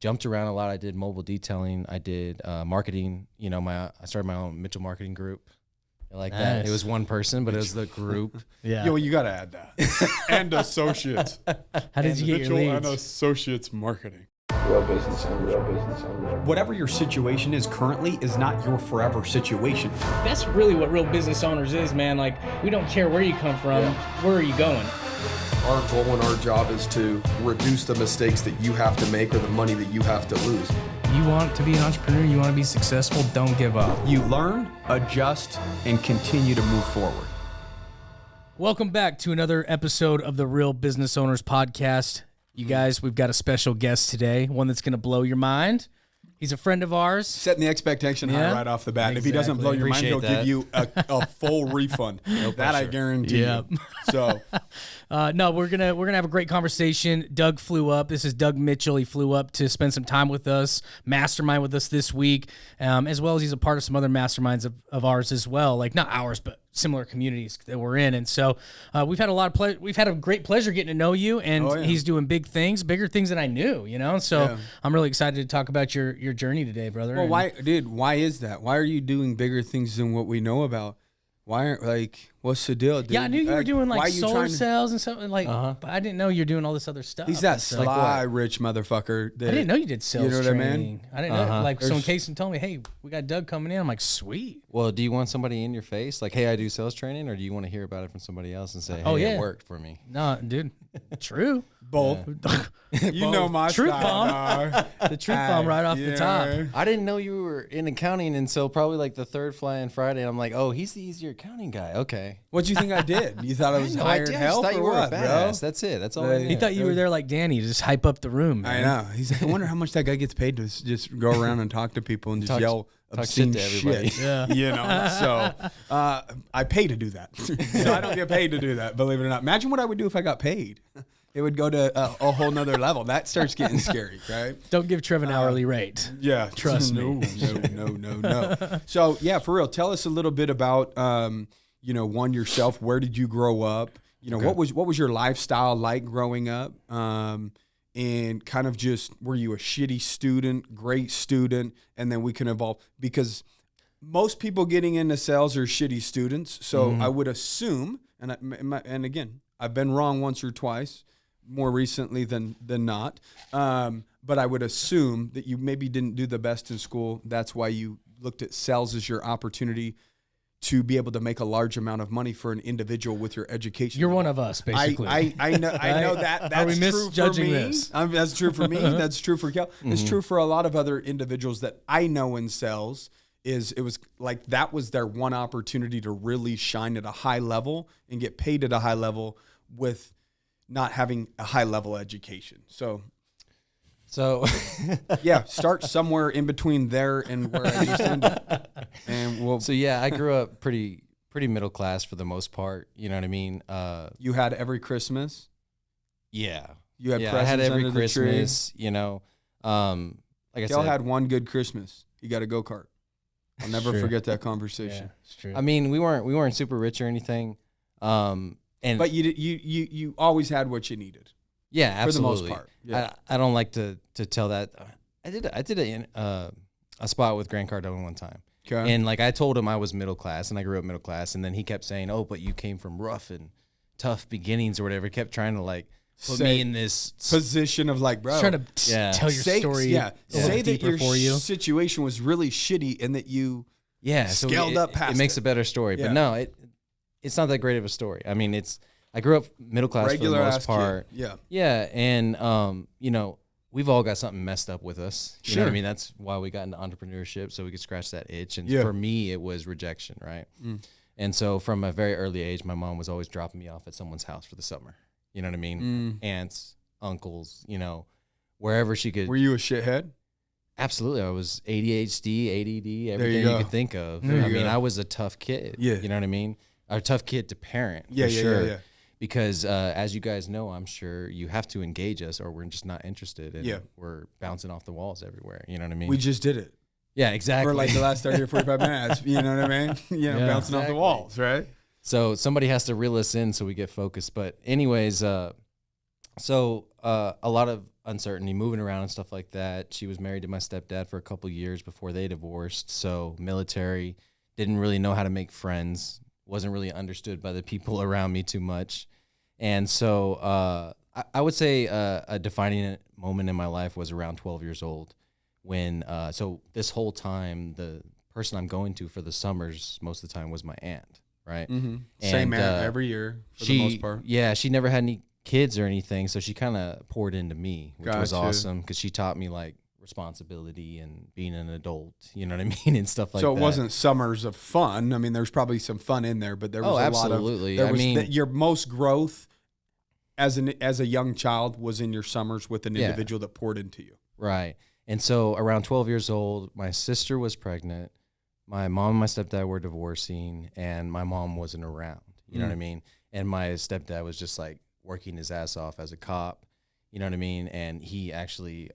jumped around a lot. I did mobile detailing. I did marketing. You know, I started my own Mitchell marketing group. Like that. It was one person, but it was the group. Yeah. Yo, you got to add that. And associates. How did you get your leads? And associates marketing. Real business owner. Whatever your situation is currently is not your forever situation. That's really what real business owners is, man. Like, we don't care where you come from. Where are you going? Our goal and our job is to reduce the mistakes that you have to make or the money that you have to lose. You want to be an entrepreneur, you want to be successful, don't give up. You learn, adjust, and continue to move forward. Welcome back to another episode of the Real Business Owners Podcast. You guys, we've got a special guest today, one that's going to blow your mind. He's a friend of ours. Setting the expectation high right off the bat. Exactly. If he doesn't blow your mind, he'll give you a full refund. That I guarantee you. So, no, we're gonna have a great conversation. Doug flew up. This is Doug Mitchell. He flew up to spend some time with us, mastermind with us this week, as well as he's a part of some other masterminds of ours as well. Like not ours, but similar communities that we're in. And so we've had a great pleasure getting to know you, and he's doing big things, bigger things than I knew, you know? So I'm really excited to talk about your journey today, brother. Well, why is that? Why are you doing bigger things than what we know about? Why aren't, what's the deal, dude? Yeah, I knew you were doing solar cells and something but I didn't know you were doing all this other stuff. He's that sly rich motherfucker. I didn't know you did sales training. What I mean? I didn't know. Someone came and told me, hey, we got Doug coming in. I'm like, sweet. Well, do you want somebody in your face? Like, hey, I do sales training, or do you want to hear about it from somebody else and say, hey, it worked for me? No, dude. True. Both. You know my truth style. Bomb. The truth bomb right off the top. I didn't know you were in accounting until probably like the third fly-in Friday. And I'm like, oh, he's the easier accounting guy. Okay. What'd you think I did? You thought I was hired help thought you or were what, a bro? badass. That's it. That's all I knew. He thought you were there like Danny to just hype up the room, man. I know. He's like, I wonder how much that guy gets paid to just go around and talk to people and just yell obscene shit to everybody. Yeah. You know, so I pay to do that. So I don't get paid to do that, believe it or not. Imagine what I would do if I got paid. It would go to a whole nother level. That starts getting scary, right? Don't give Trev an hourly rate. Yeah. Trust me. No. So, yeah, for real, tell us a little bit about, yourself. Where did you grow up? You know, what was your lifestyle like growing up? And kind of just, were you a shitty student, great student? And then we can evolve. Because most people getting into sales are shitty students. So I would assume, and again, I've been wrong once or twice, more recently than not. But I would assume that you maybe didn't do the best in school. That's why you looked at sales as your opportunity to be able to make a large amount of money for an individual with your education. You're one of us, basically. I know that. That's Are we true for me. This? That's true for me. That's true for Kel. It's true for a lot of other individuals that I know in sales. It was like that was their one opportunity to really shine at a high level and get paid at a high level with not having a high level education. So yeah, start somewhere in between there and where I just ended. And I grew up pretty middle class for the most part. You know what I mean? You had every Christmas? Yeah. You had presents I had every under Christmas, the tree? You know. Like I said, had one good Christmas. He got a go-kart. I'll never forget that conversation. Yeah, it's true. I mean, we weren't super rich or anything. But you always had what you needed. Yeah, absolutely. For the most part. Yeah. I don't like to tell that. I did a spot with Grant Cardone one time. Okay. And like I told him I was middle class and I grew up middle class, and then he kept saying, "Oh, but you came from rough and tough beginnings or whatever." He kept trying to like put me in this position of like, bro, trying to tell your story. Yeah. Say that your for you. situation was really shitty and that you scaled up past it. It makes a better story. Yeah. But no, it's not that great of a story. I mean, I grew up middle class regular for the most part. Kid. Yeah. Yeah. And, we've all got something messed up with us. You know what I mean? That's why we got into entrepreneurship, so we could scratch that itch. And for me, it was rejection, right? And so from a very early age, my mom was always dropping me off at someone's house for the summer. You know what I mean? Aunts, uncles, wherever she could. Were you a shithead? Absolutely. I was ADHD, ADD, everything you could think of. I was a tough kid. Yeah. You know what I mean? A tough kid to parent, for sure. Yeah. Because as you guys know, I'm sure you have to engage us or we're just not interested. And we're bouncing off the walls everywhere. You know what I mean? We just did it. Yeah, exactly. For like the last 30 or 45 minutes. You know what I mean? Bouncing off the walls, right? So somebody has to reel us in so we get focused. But anyways, a lot of uncertainty, moving around and stuff like that. She was married to my stepdad for a couple years before they divorced. So military, didn't really know how to make friends, wasn't really understood by the people around me too much. And so I would say a defining moment in my life was around 12 years old when, so this whole time, the person I'm going to for the summers most of the time was my aunt, right? Mm-hmm. Same aunt every year for the most part. Yeah, she never had any kids or anything, so she kind of poured into me, which was awesome because she taught me like responsibility and being an adult, you know what I mean, and stuff like that. So it wasn't summers of fun. I mean, there's probably some fun in there, but there was absolutely. Lot of, your most growth as a young child was in your summers with an individual that poured into you. Right. And so around 12 years old, my sister was pregnant. My mom and my stepdad were divorcing, and my mom wasn't around. You know what I mean? And my stepdad was just like working his ass off as a cop. You know what I mean? And he actually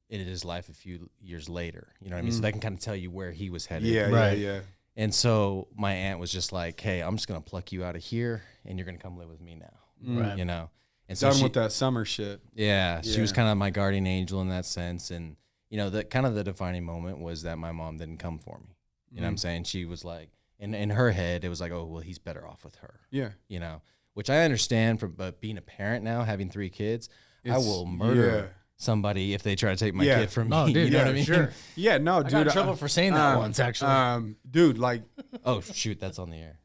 ended his life a few years later. You know what I mean? So that can kind of tell you where he was headed. Yeah. And so my aunt was just like, hey, I'm just going to pluck you out of here, and you're going to come live with me now. Right. You know? And so done with that summer shit. Yeah, she was kind of my guardian angel in that sense. And, you know, the kind of the defining moment was that my mom didn't come for me. You know what I'm saying? She was like, in her head, it was like, oh, well, he's better off with her. Yeah. You know, which I understand but being a parent now, having 3 kids, I will murder somebody if they try to take my kid from me. Oh, dude, you know what I mean? Sure. Yeah, no, dude. I got in trouble for saying that once, actually. Dude, like. Oh, shoot, that's on the air.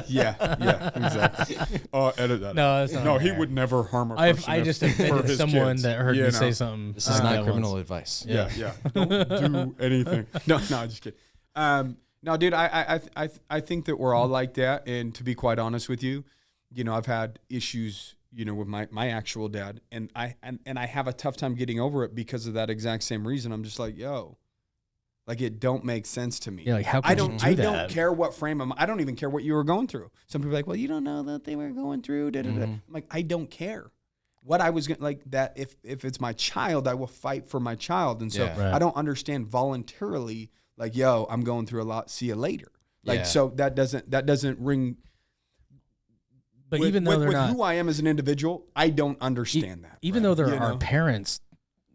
Yeah, exactly. Edit that. No, that's not no, on he the air. would never harm a person. I just offended someone kids. that heard me say something. This is not criminal advice. Yeah. Don't do anything. No, just kidding. No, dude, I think that we're all like that. And to be quite honest with you, you know, I've had issues, you know, with my actual dad, and I have a tough time getting over it because of that exact same reason. I'm just like, yo, like it don't make sense to me. Yeah, like how could you do that? I don't care what frame I don't even care what you were going through. Some people are like, well, you don't know that they were going through. I'm like, I don't care. What I was going to like that if it's my child, I will fight for my child. And so I don't understand voluntarily like, yo, I'm going through a lot. See you later. Like, so that doesn't ring. But even though they're not who I am as an individual, I don't understand that. Even though they're our parents,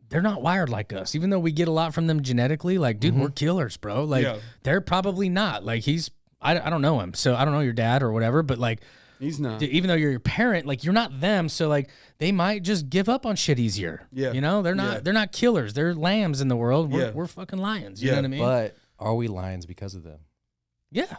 they're not wired like us. Even though we get a lot from them genetically, like, dude, we're killers, bro. Like, they're probably not. Like, I don't know him, so I don't know your dad or whatever. But like, he's not. Even though you're your parent, like, you're not them. So like, they might just give up on shit easier. Yeah, you know, they're not. They're not killers. They're lambs in the world. We're fucking lions. You know what I mean? But are we lions because of them? Yeah.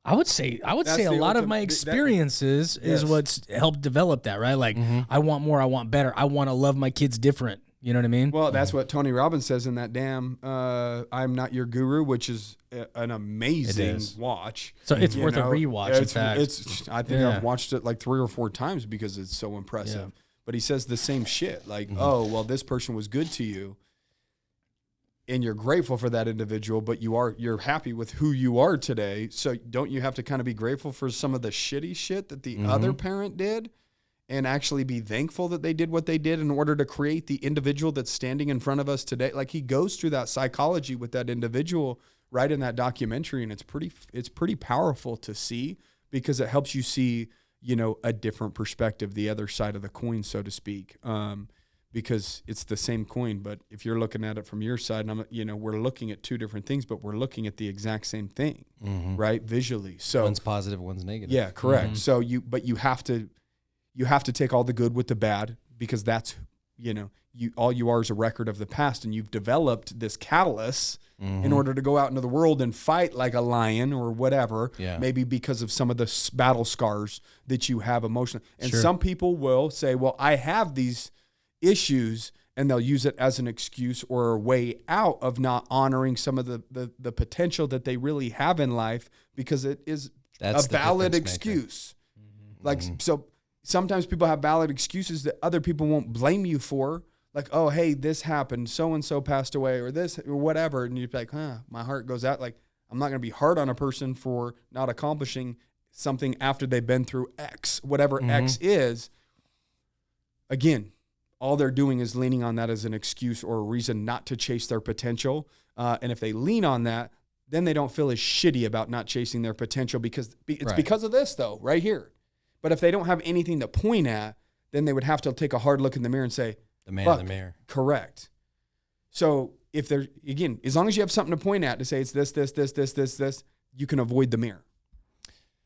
I would say a lot of my experiences is what's helped develop that, right? Like, I want more, I want better, I want to love my kids different. You know what I mean? Well, that's what Tony Robbins says in that damn I'm Not Your Guru, which is an amazing watch. So it's worth a rewatch, in fact. I think I've watched it like 3 or 4 times because it's so impressive. Yeah. But he says the same shit. Like, oh, well, this person was good to you, and you're grateful for that individual, but you're happy with who you are today. So don't you have to kind of be grateful for some of the shitty shit that the other parent did, and actually be thankful that they did what they did in order to create the individual that's standing in front of us today? Like, he goes through that psychology with that individual right in that documentary, and it's pretty powerful to see because it helps you see, you know, a different perspective, the other side of the coin, so to speak. Because it's the same coin, but if you're looking at it from your side, and we're looking at 2 different things, but we're looking at the exact same thing, right? Visually. So one's positive, one's negative. Yeah, correct. So you have to take all the good with the bad, because that's, all you are is a record of the past, and you've developed this catalyst in order to go out into the world and fight like a lion or whatever, maybe because of some of the battle scars that you have emotionally. And some people will say, well, I have these issues, and they'll use it as an excuse or a way out of not honoring some of the potential that they really have in life, because it is a valid excuse. Like, so sometimes people have valid excuses that other people won't blame you for. Like, oh, hey, this happened, so-and-so passed away, or this, or whatever. And you're like, my heart goes out. Like, I'm not going to be hard on a person for not accomplishing something after they've been through X, whatever X is. Again, all they're doing is leaning on that as an excuse or a reason not to chase their potential. And if they lean on that, then they don't feel as shitty about not chasing their potential, because it's because of this, though, right here. But if they don't have anything to point at, then they would have to take a hard look in the mirror and say, The man in the mirror. Correct. So if there, again, as long as you have something to point at to say it's this, you can avoid the mirror.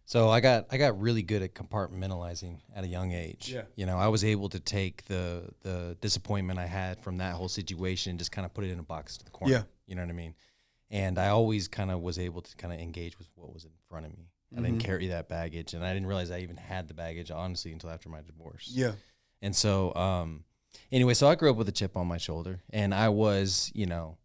So I got really good at compartmentalizing at a young age. Yeah. You know, I was able to take the disappointment I had from that whole situation and just kind of put it in a box to the corner. Yeah. You know what I mean? And I always kind of was able to kind of engage with what was in front of me. I didn't carry that baggage, and I didn't realize I even had the baggage, honestly, until after my divorce. Yeah. And so, anyway, so I grew up with a chip on my shoulder, and I was, you know,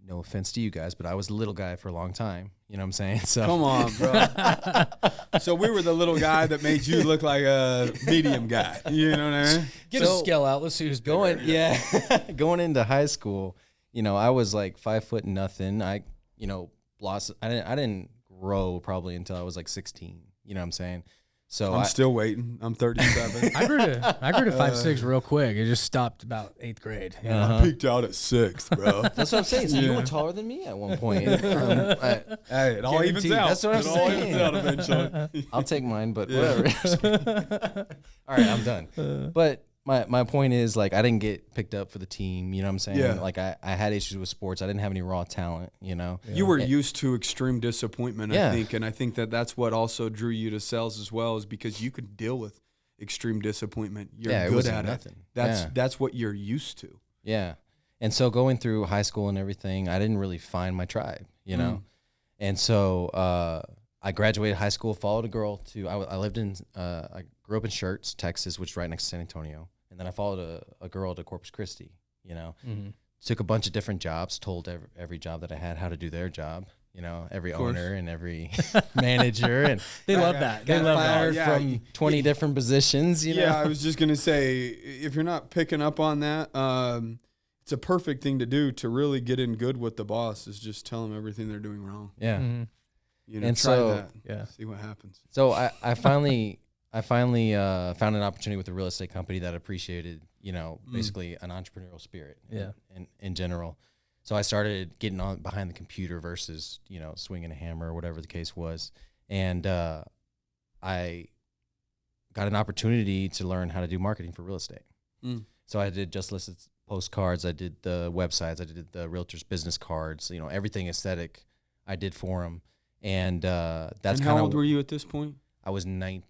no offense to you guys, but I was a little guy for a long time. You know what I'm saying? So come on, bro. So we were the little guy that made you look like a medium guy. You know what I mean? Get a scale out. Let's see who's going. bigger. Yeah, going into high school, you know, I was like 5'0". I, you know, lost. I didn't grow probably until I was like 16. You know what I'm saying? So I'm still waiting. I'm 37. I grew to 5'6" real quick. It just stopped about 8th grade. You know? I peaked out at 6th, bro. That's what I'm saying. So you were taller than me at one point. Hey, it all evens out. That's what I'm saying. It all evens out eventually. I'll take mine, but whatever. All right, I'm done. But my point is, like, I didn't get picked up for the team. You know what I'm saying? Yeah. Like, I had issues with sports. I didn't have any raw talent, you know? You were used to extreme disappointment, Yeah. I think. And I think that that's what also drew you to sales as well, is because you could deal with extreme disappointment. You're Yeah, it good wasn't at nothing. it. That's what you're used to. Yeah. And so going through high school and everything, I didn't really find my tribe, you know? And so I graduated high school, followed a girl to, I lived in, I grew up in Schertz, Texas, which is right next to San Antonio. And then I followed a girl to Corpus Christi, you know? Took a bunch of different jobs, told every job that I had how to do their job, you know, every owner and every manager. And They love that. They got love fired that. from 20 different positions, you know? Yeah, I was just going to say, if you're not picking up on that, it's a perfect thing to do to really get in good with the boss, is just tell them everything they're doing wrong. Yeah. You know, And try so- that. Yeah. See what happens. So I finally found an opportunity with a real estate company that appreciated, you know, basically an entrepreneurial spirit in general. So I started getting on behind the computer versus, you know, swinging a hammer or whatever the case was. And I got an opportunity to learn how to do marketing for real estate. So I did just listed postcards. I did the websites. I did the realtors business cards, you know, everything aesthetic I did for them. And that's And kind how of, old were you at this point? I was 19.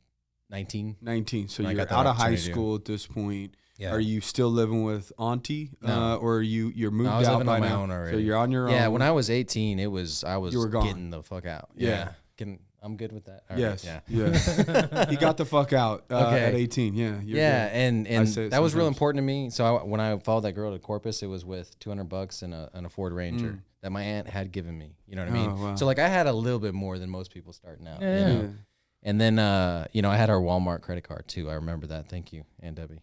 19. So When I you're got that out of high opportunity. school at this point. Yeah. Are you still living with Auntie? No. Or are you're moved No, I was out living by on my now? own already. So you're on your own. Yeah, when I was 18, I was You were gone. getting the fuck out. Yeah. I'm good with that. All right, Yes. Yeah. Yeah. He got the fuck out Okay. at 18. Yeah. You're Yeah, good. and I say it that was real sometimes. important to me. So when I followed that girl to Corpus, it was with $200 and a Ford Ranger that my aunt had given me. You know what I mean? Oh, wow. So like I had a little bit more than most people starting out. Yeah. You know? And then you know, I had our Walmart credit card too. I remember that. Thank you, Aunt Debbie.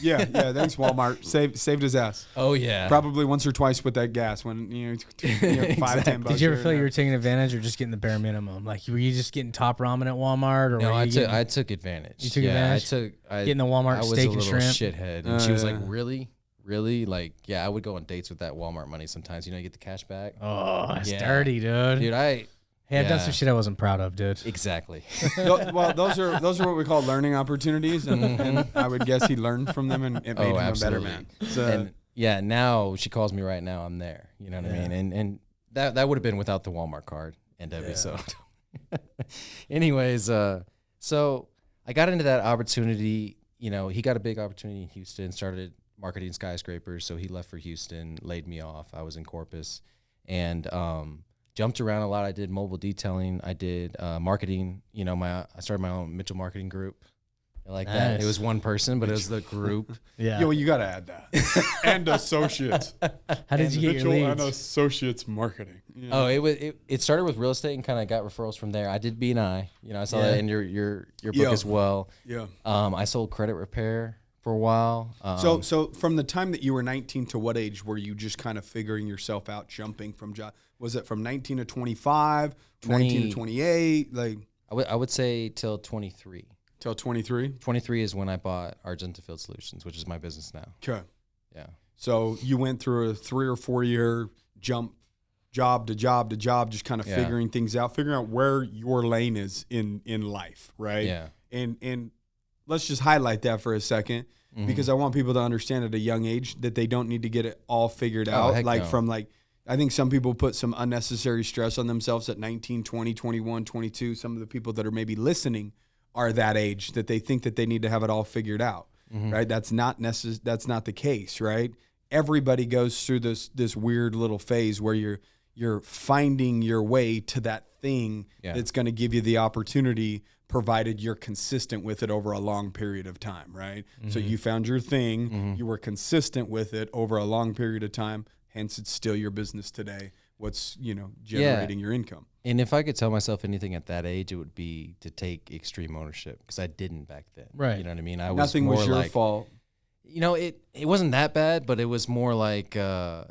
Yeah. Thanks, Walmart. Saved his ass. Oh yeah. Probably once or twice with that gas when, you know, $5-10 bucks. Did you ever here feel and you were there. taking advantage or just getting the bare minimum? Like, were you just getting top ramen at Walmart, or No, were you I took advantage. You took advantage? Getting the Walmart I was steak a and little shrimp? shithead, and she was like, yeah. "Really? Like, yeah." I would go on dates with that Walmart money sometimes. You know, you get the cash back. Oh, that's Yeah. dirty, dude. Dude, Hey, I've done yeah. some shit I wasn't proud of, dude. exactly. Well, those are what we call learning opportunities, and I would guess he learned from them, and it made him a better man. So, And yeah, now she calls me right now. I'm there. You know what I mean? And that would have been without the Walmart card and Debbie. So, anyways, so I got into that opportunity. You know, he got a big opportunity in Houston, started marketing skyscrapers. So he left for Houston, laid me off. I was in Corpus, and jumped around a lot. I did mobile detailing. I did marketing. You know, I started my own Mitchell marketing group. I like that. Nice. It was one person, but it was the group. Yeah. yo, you got to add that. And associates. How did you get your Mitchell and leads? associates marketing. Yeah. Oh, it started with real estate and kind of got referrals from there. I did B&I. You know, I saw that in your book Yeah. as well. Yeah. I sold credit repair for a while. So from the time that you were 19 to what age were you just kind of figuring yourself out, jumping from job? Was it from 19 to 25, 19 to 28, like I would say till 23. till 23? 23 is when I bought Argenta Field Solutions, which is my business now. Okay. Yeah. So you went through a 3 or 4 year jump, job to job to job, just kind of Yeah. figuring things out, figuring out where your lane is in life, right? Yeah. And let's just highlight that for a second. because I want people to understand at a young age that they don't need to get it all figured out. Like no. I think some people put some unnecessary stress on themselves at 19, 20, 21, 22. Some of the people that are maybe listening are that age that they think that they need to have it all figured out, right? That's not the case, right? Everybody goes through this weird little phase where you're finding your way to that thing that's going to give you the opportunity, provided you're consistent with it over a long period of time, right? So you found your thing, you were consistent with it over a long period of time, hence it's still your business today. What's, generating your income. And if I could tell myself anything at that age, it would be to take extreme ownership, because I didn't back then. Right. You know what I mean? Nothing was your fault. It wasn't that bad, but it was more like, I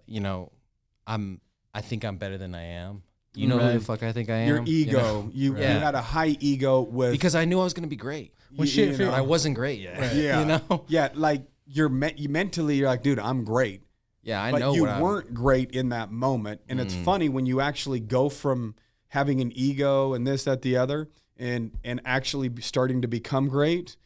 think I'm better than I am. You know who the fuck I think I am? Your ego. You had a high ego because I knew I was going to be great. Well, I wasn't great yet. Right. Yeah. Yeah, like you mentally, you're like, dude, I'm great. Yeah, I but know. But you weren't great in that moment. And it's funny when you actually go from having an ego and this, that, the other, and actually starting to become great.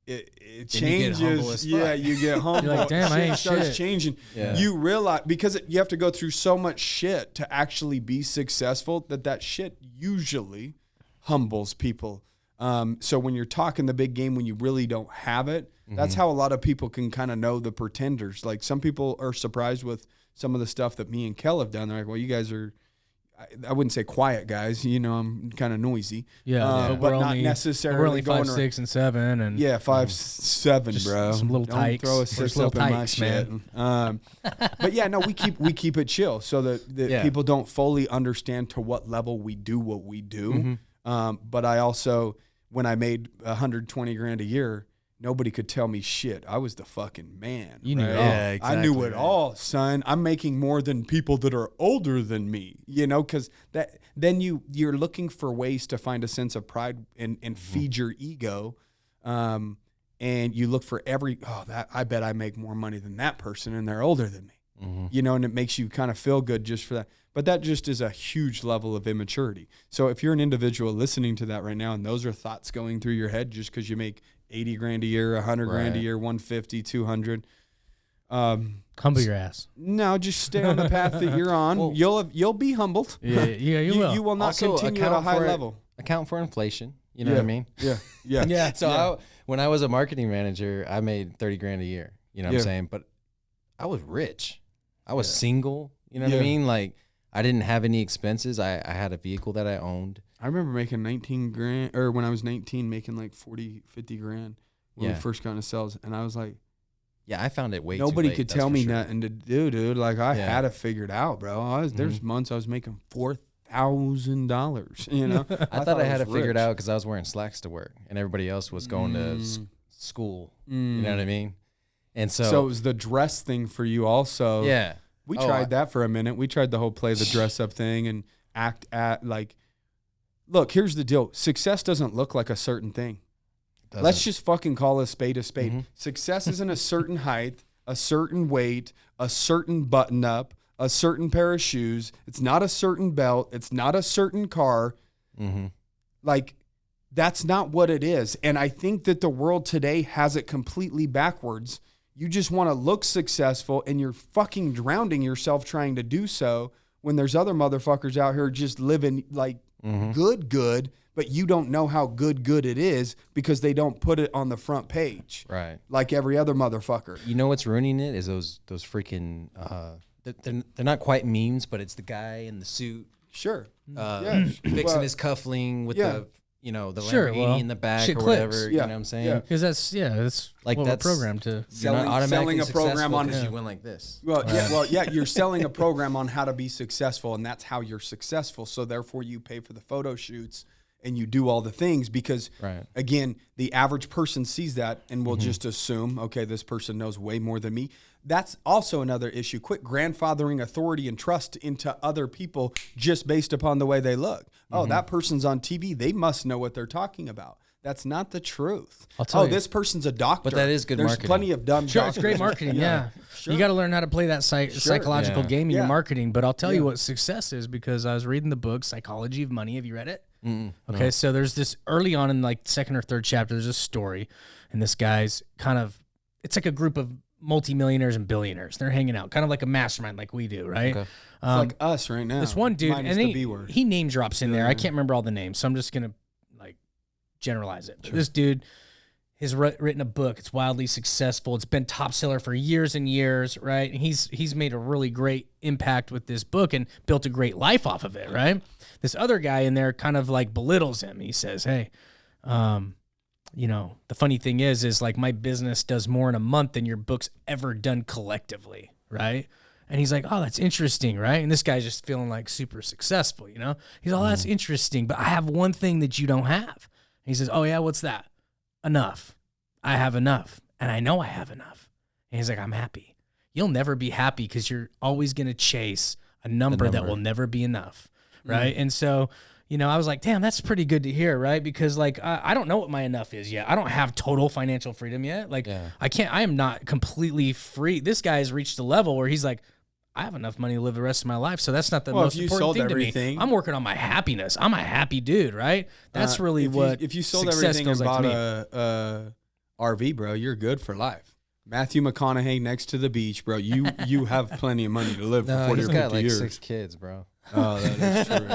It changes. You get humble. You're like, damn, I ain't starts shit. changing. Yeah. You realize, because you have to go through so much shit to actually be successful, that shit usually humbles people. So when you're talking the big game, when you really don't have it, that's how a lot of people can kind of know the pretenders. Like, some people are surprised with some of the stuff that me and Kel have done. They're like, well, you guys are, I wouldn't say quiet guys. I'm kind of noisy. Yeah, but not necessarily. We're only 5, 6, and 7, and 5, 7, bro. Some little tykes. Don't throw a 6 up in my shit, man. But yeah, no, we keep it chill so that people don't fully understand to what level we do what we do. But I also, when I made $120,000 a year, nobody could tell me shit. I was the fucking man. You knew it all. Yeah, exactly, I knew it all, son. I'm making more than people that are older than me, because then you're looking for ways to find a sense of pride and feed your ego. And you look for I bet I make more money than that person and they're older than me, and it makes you kind of feel good just for that. But that just is a huge level of immaturity. So if you're an individual listening to that right now, and those are thoughts going through your head just because you make $80,000 a year, $100,000 a year, 150, 200. Humble your ass. No, just stay on the path that you're on. Well, you'll be humbled. Yeah, you will. You will not also continue at a high level. Account for inflation. You know what I mean? Yeah. So when I was a marketing manager, I made $30,000 a year. You know what I'm saying? But I was rich. I was single. You know what I mean? Like, I didn't have any expenses. I had a vehicle that I owned. I remember making $19,000, or when I was 19, making like $40,000, $50,000 when we first got into sales. And I was like, I found it way nobody too late, could tell me nothing to do, dude. Like, I had it figured out, bro. There's months I was making $4,000, I thought I had it figured out because I was wearing slacks to work and everybody else was going to school. You know what I mean? And so it was the dress thing for you also. Yeah. We tried that for a minute. We tried the whole play the dress up thing and act at like, look, here's the deal. Success doesn't look like a certain thing. Let's just fucking call a spade a spade. Success isn't a certain height, a certain weight, a certain button up, a certain pair of shoes. It's not a certain belt. It's not a certain car. Like, that's not what it is. And I think that the world today has it completely backwards. You just want to look successful and you're fucking drowning yourself trying to do so when there's other motherfuckers out here just living like good, but you don't know how good it is because they don't put it on the front page. Right. Like every other motherfucker. You know what's ruining it is those freaking, they're not quite memes, but it's the guy in the suit. Sure. Fixing his cuffling with the Lamborghini in the back or whatever. You know what I'm saying? Because that's like what we're programmed to. Selling a program on you went like this. You're selling a program on how to be successful, and that's how you're successful. So therefore, you pay for the photo shoots and you do all the things because, again, the average person sees that and will just assume, okay, this person knows way more than me. That's also another issue. Quit grandfathering authority and trust into other people just based upon the way they look. Oh, that person's on TV. They must know what they're talking about. That's not the truth. This person's a doctor. But that is good marketing. There's plenty of dumb doctors. It's great marketing, Sure. You got to learn how to play that psychological game in your marketing. But I'll tell you what success is because I was reading the book, Psychology of Money. Have you read it? Okay, no. So there's this early on in like second or third chapter, there's a story, and this guy's kind of, it's like a group of multimillionaires and billionaires. They're hanging out, kind of like a mastermind like we do, right? Okay. It's like us right now. This one dude, and he name drops in there. I can't remember all the names, so I'm just going to like generalize it. Sure. This dude has written a book. It's wildly successful. It's been top seller for years and years, right? And he's made a really great impact with this book and built a great life off of it, right? This other guy in there kind of like belittles him. He says, hey, you know, the funny thing is like my business does more in a month than your book's ever done collectively, right? And he's like, oh, that's interesting, right? And this guy's just feeling like super successful, you know? He's like, oh, that's interesting, but I have one thing that you don't have. And he says, oh, yeah, what's that? Enough. I have enough. And I know I have enough. And he's like, I'm happy. You'll never be happy because you're always going to chase a number that will never be enough, right? And so, you know, I was like, damn, that's pretty good to hear, right? Because like, I don't know what my enough is yet. I don't have total financial freedom yet. Like I am not completely free. This guy has reached a level where he's like, I have enough money to live the rest of my life. So that's not the most important thing to me. I'm working on my happiness. I'm a happy dude, right? That's really if you sold everything and bought a RV, bro, you're good for life. Matthew McConaughey next to the beach, bro. You have plenty of money to live for 40 or 50 got like years. 6 kids, bro. Oh, that is true.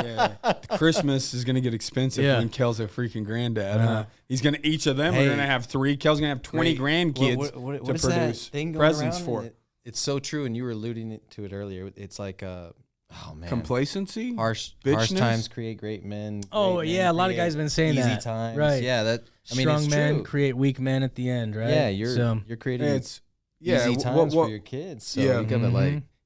Yeah. Christmas is going to get expensive when Kel's a freaking granddad. Huh? He's going to, each of them are going to have 3. Kel's going to have 20 grandkids what to produce presents for. It's so true, and you were alluding to it earlier. It's like, oh man, complacency, harsh times create great men. Oh yeah, a lot of guys have been saying easy that. Times, right? Yeah, that. I mean, strong it's men true. create weak men at the end, right? Yeah, you're creating easy times for your kids. So you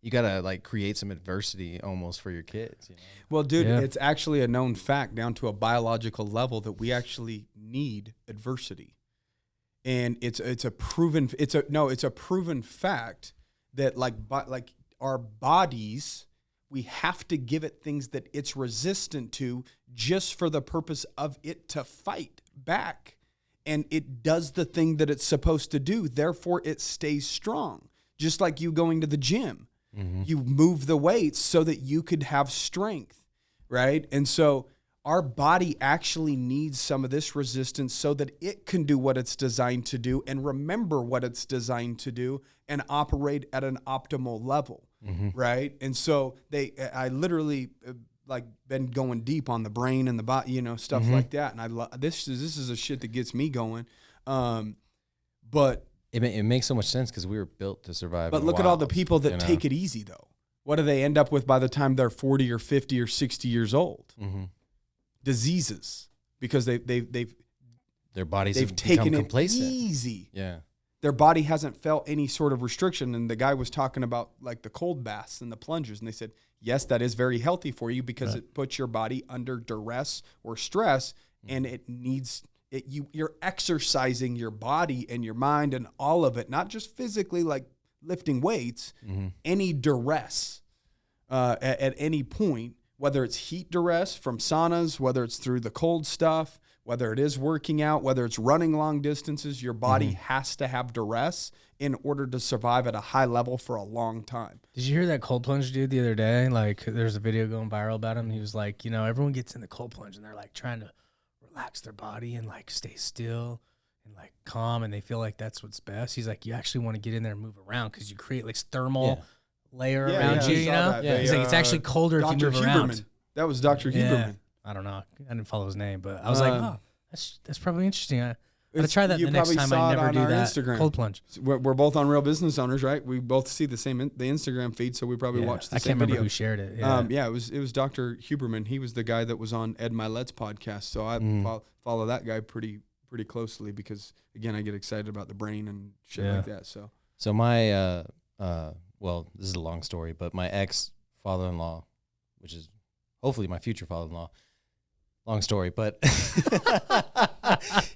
gotta create some adversity almost for your kids. You know? Well, dude, it's actually a known fact down to a biological level that we actually need adversity, and it's a proven fact that like our bodies, we have to give it things that it's resistant to just for the purpose of it to fight back. And it does the thing that it's supposed to do. Therefore, it stays strong. Just like you going to the gym. Mm-hmm. You move the weights so that you could have strength, right? And so our body actually needs some of this resistance so that it can do what it's designed to do and remember what it's designed to do and operate at an optimal level, right? And so I literally been going deep on the brain and the body, you know, stuff like that. And this is a shit that gets me going. But it makes so much sense because we were built to survive. But look at all the people that take it easy though. What do they end up with by the time they're 40 or 50 or 60 years old? Diseases, because their bodies have taken it easy. Yeah, their body hasn't felt any sort of restriction. And the guy was talking about like the cold baths and the plungers, and they said, yes, that is very healthy for you because it puts your body under duress or stress, and it needs it. You're exercising your body and your mind and all of it, not just physically like lifting weights. Any duress at any point. Whether it's heat duress from saunas, whether it's through the cold stuff, whether it is working out, whether it's running long distances, your body has to have duress in order to survive at a high level for a long time. Did you hear that cold plunge dude the other day? Like, there's a video going viral about him. He was like, you know, everyone gets in the cold plunge and they're like trying to relax their body and like stay still and like calm, and they feel like that's what's best. He's like, you actually want to get in there and move around because you create like thermal layer around you, you know? He's like, it's actually colder if you move around. That was Dr. Huberman. I don't know. I didn't follow his name, but I was like, oh, that's probably interesting. I'm going to try that the next time I never do that Instagram. Cold plunge. We're both on Real Business Owners, right? We both see the Instagram feed, so we probably watched the same video. I can't remember who shared it. Yeah, it was Dr. Huberman. He was the guy that was on Ed Milet's podcast, so I follow that guy pretty closely because, again, I get excited about the brain and shit like that. So my well, this is a long story, but my ex-father-in-law, which is hopefully my future father-in-law, long story, but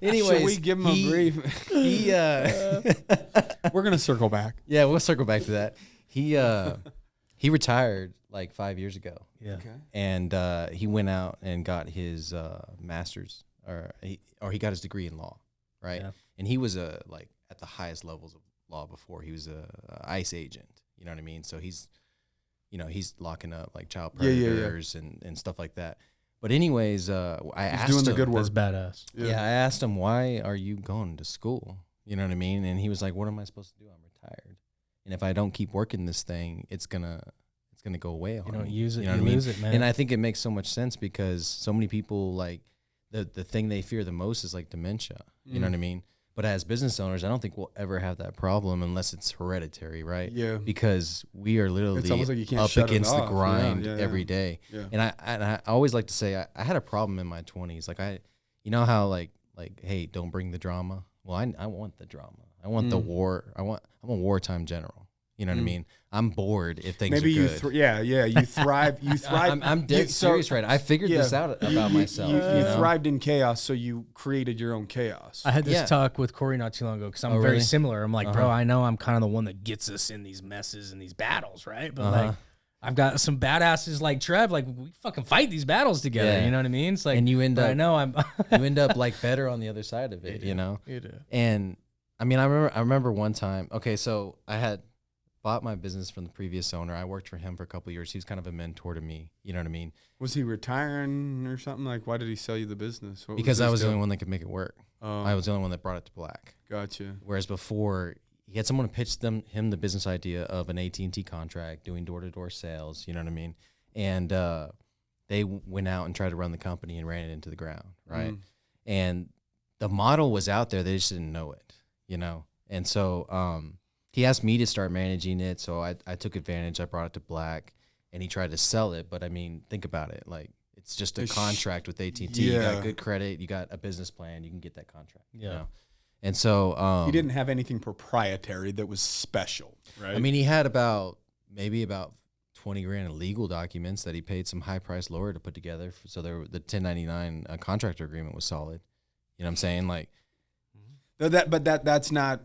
anyways. Should we give him a brief? We're going to circle back. Yeah, we'll circle back to that. He retired like 5 years ago. Yeah. Okay. And he went out and got his master's, or he got his degree in law, right? Yeah. And he was like at the highest levels of law before. He was a ICE agent. You know what I mean? So he's locking up like child predators and stuff like that. But anyways, I asked doing the him, good work. That's badass. Yeah, I asked him, why are you going to school? You know what I mean? And he was like, what am I supposed to do? I'm retired. And if I don't keep working this thing, it's gonna go away on me. You don't use it, you know you what I mean? lose it, man. And I think it makes so much sense because so many people, like, the thing they fear the most is like dementia. You know what I mean? But as business owners, I don't think we'll ever have that problem unless it's hereditary, right? Yeah. Because we are literally It's almost like you can't up shut it against the off. grind Yeah. every day. Yeah. And I always like to say I had a problem in my 20s. Like you know how like hey, don't bring the drama. Well, I want the drama. I want the war. I'm a wartime general. You know what I mean? I'm bored if things Maybe are you, good. you thrive. You thrive. I'm dead serious right now. I figured this out about myself. You know? thrived in chaos, so you created your own chaos. I had this talk with Corey not too long ago because I'm very really? similar. I'm like, bro, I know I'm kind of the one that gets us in these messes and these battles, right? But like, I've got some badasses like Trev. Like, we fucking fight these battles together. Yeah. You know what I mean? It's like, And you end up. I know I'm. you end up like better on the other side of it. You know. You do. And I mean, I remember one time. Okay, so I had bought my business from the previous owner. I worked for him for a couple of years. He was kind of a mentor to me. You know what I mean? Was he retiring or something? Like, why did he sell you the business? What Because his I was the deal? only one that could make it work. I was the only one that brought it to black. Gotcha. Whereas before, he had someone pitch him the business idea of an AT&T contract, doing door-to-door sales. You know what I mean? And they went out and tried to run the company and ran it into the ground, right? And the model was out there. They just didn't know it, you know? And so he asked me to start managing it, so I took advantage. I brought it to black, and he tried to sell it. But, I mean, think about it. Like, it's just a contract with AT&T. You got good credit. You got a business plan. You can get that contract. Yeah. You know? And so he didn't have anything proprietary that was special, right? I mean, he had maybe about 20 grand in legal documents that he paid some high-priced lawyer to put together. So the 1099 contractor agreement was solid. You know what I'm saying? Like, that's not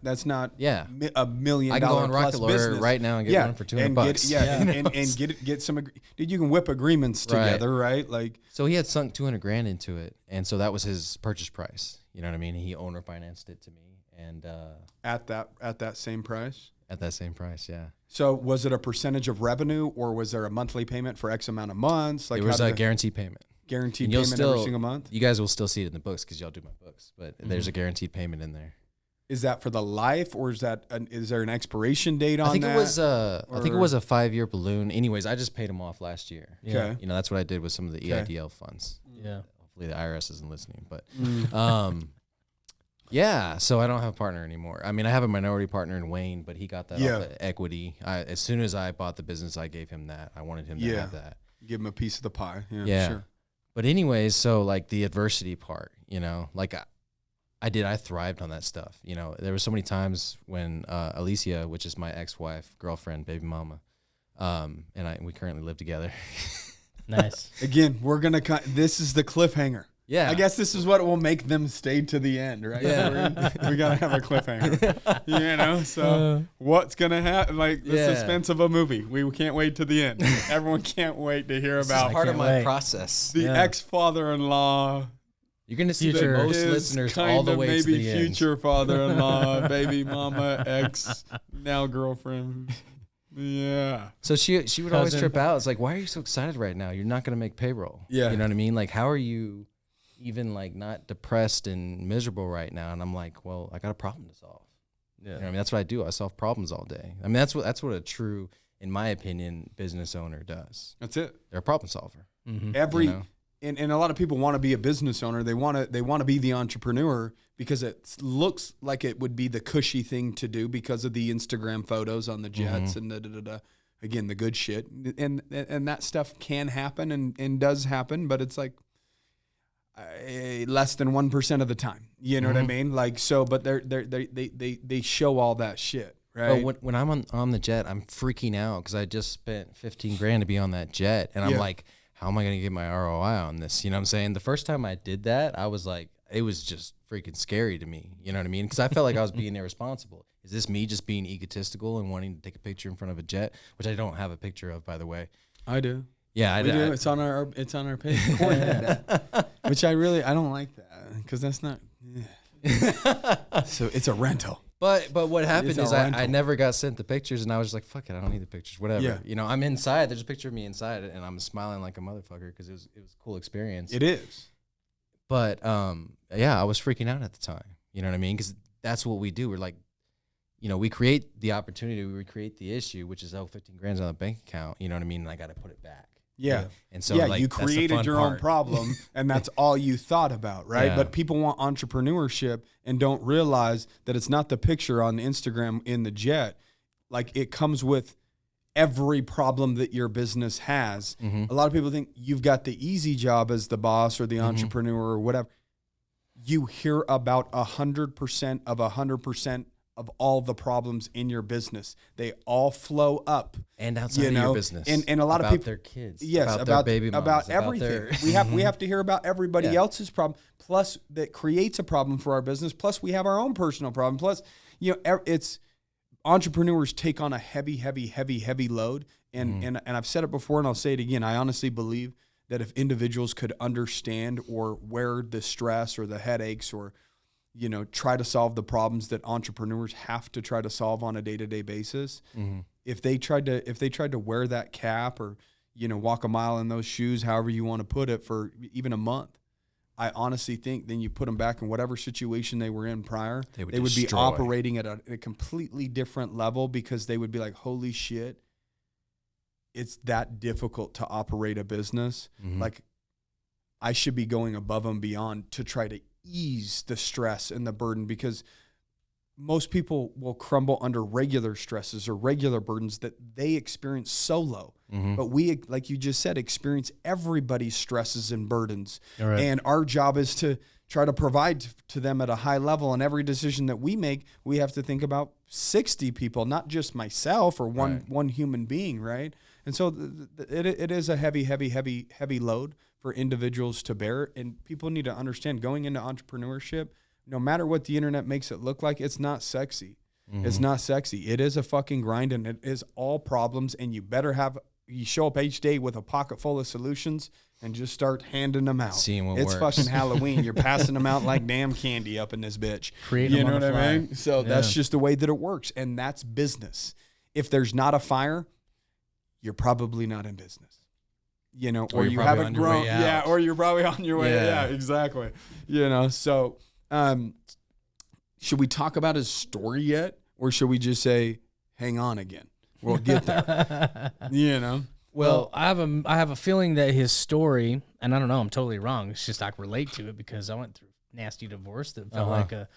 yeah, $1 million I can go on plus Rocket Lawyer business right now and get one for $200. And get some. Dude, you can whip agreements together, right? Like, so he had sunk 200 grand into it, and so that was his purchase price. You know what I mean? He owner financed it to me, and at that same price. At that same price, yeah. So was it a percentage of revenue, or was there a monthly payment for X amount of months? Like, it was a guaranteed payment. Guaranteed payment every single month? You guys will still see it in the books because y'all do my books, but there's a guaranteed payment in there. Is that for the life, or is there an expiration date on that? I think it was a 5-year balloon. Anyways, I just paid him off last year. Okay. You know, that's what I did with some of the EIDL funds. Yeah. Hopefully the IRS isn't listening, but yeah, so I don't have a partner anymore. I mean, I have a minority partner in Wayne, but he got that off of equity. As soon as I bought the business, I gave him that. I wanted him to have that. Give him a piece of the pie. Yeah. Sure. But anyways, so like the adversity part, you know, like I thrived on that stuff. You know, there were so many times when Alicia, which is my ex-wife, girlfriend, baby mama, and we currently live together. Nice. Again, this is the cliffhanger. Yeah. I guess this is what will make them stay to the end, right? Yeah. we got to have a cliffhanger, you know? So what's going to happen? Like the suspense of a movie. We can't wait to the end. Everyone can't wait to hear about It's part of my process. The ex-father-in-law. You're going to see the most listeners all the way to the maybe future father-in-law, baby mama, ex, now girlfriend. Yeah. So she would always trip out. It's like, why are you so excited right now? You're not going to make payroll. Yeah. You know what I mean? Like, how are you even like not depressed and miserable right now? And I'm like, well, I got a problem to solve. Yeah. You know what I mean? That's what I do. I solve problems all day. I mean, that's what a true, in my opinion, business owner does. That's it. They're a problem solver. Mm-hmm. And a lot of people want to be a business owner. They want to be the entrepreneur because it looks like it would be the cushy thing to do because of the Instagram photos on the jets and again, the good shit. And that stuff can happen and does happen, but it's like less than 1% of the time. You know what I mean? Like, so, but they show all that shit. Right. But when I'm on the jet, I'm freaking out because I just spent 15 grand to be on that jet, and I'm like, how am I going to get my ROI on this? You know what I'm saying? The first time I did that, I was like, it was just freaking scary to me. You know what I mean? Because I felt like I was being irresponsible. Is this me just being egotistical and wanting to take a picture in front of a jet, which I don't have a picture of, by the way? I do. Yeah, I do. It's on our page. Which I don't like that because that's not. Yeah. So it's a rental. But what happened It's is a rental. I never got sent the pictures, and I was just like, fuck it, I don't need the pictures, whatever. Yeah. You know, I'm inside. There's a picture of me inside, and I'm smiling like a motherfucker because it was a cool experience. It is. But yeah, I was freaking out at the time. You know what I mean? Because that's what we do. We're like, you know, we create the opportunity, we create the issue, which is 15 grand's on the bank account. You know what I mean? And I got to put it back. Yeah. And so, yeah, like, you that's the created fun your own part. problem, and that's all you thought about, right? Yeah. But people want entrepreneurship and don't realize that it's not the picture on Instagram in the jet. Like, it comes with every problem that your business has. A lot of people think you've got the easy job as the boss or the entrepreneur or whatever. You hear about 100% of 100% of all the problems in your business. They all flow up. And outside of your business. And a lot about of people, their kids. yes, about their baby moms, about everything. We have to hear about everybody else's problem. Plus, that creates a problem for our business. Plus, we have our own personal problem. Plus, you know, it's entrepreneurs take on a heavy load. And I've said it before, and I'll say it again. I honestly believe that if individuals could understand or wear the stress or the headaches or, you know, try to solve the problems that entrepreneurs have to try to solve on a day-to-day basis. If they tried to wear that cap or, you know, walk a mile in those shoes, however you want to put it, for even a month, I honestly think then you put them back in whatever situation they were in prior, they would be operating at a completely different level, because they would be like, holy shit, it's that difficult to operate a business. Like, I should be going above and beyond to try to ease the stress and the burden, because most people will crumble under regular stresses or regular burdens that they experience solo. But we, like you just said, experience everybody's stresses and burdens. Right. And our job is to try to provide to them at a high level. And every decision that we make, we have to think about 60 people, not just myself or one human being, right? And so it is a heavy load for individuals to bear. And people need to understand, going into entrepreneurship, no matter what the internet makes it look like, it's not sexy. It's not sexy. It is a fucking grind, and it is all problems. And you better you show up each day with a pocket full of solutions and just start handing them out. Seeing what it's works. fucking Halloween. You're passing them out like damn candy up in this bitch. Creating You them know on what the I fly. mean? So that's just the way that it works. And that's business. If there's not a fire, you're probably not in business. You know, or you're you probably haven't on your grown. way out. Yeah, or you're probably on your way. Yeah. Yeah, exactly. You know, so should we talk about his story yet? Or should we just say, hang on again? We'll get there. You know? Well, I have a feeling that his story, and I don't know, I'm totally wrong. It's just I relate to it because I went through a nasty divorce that felt like a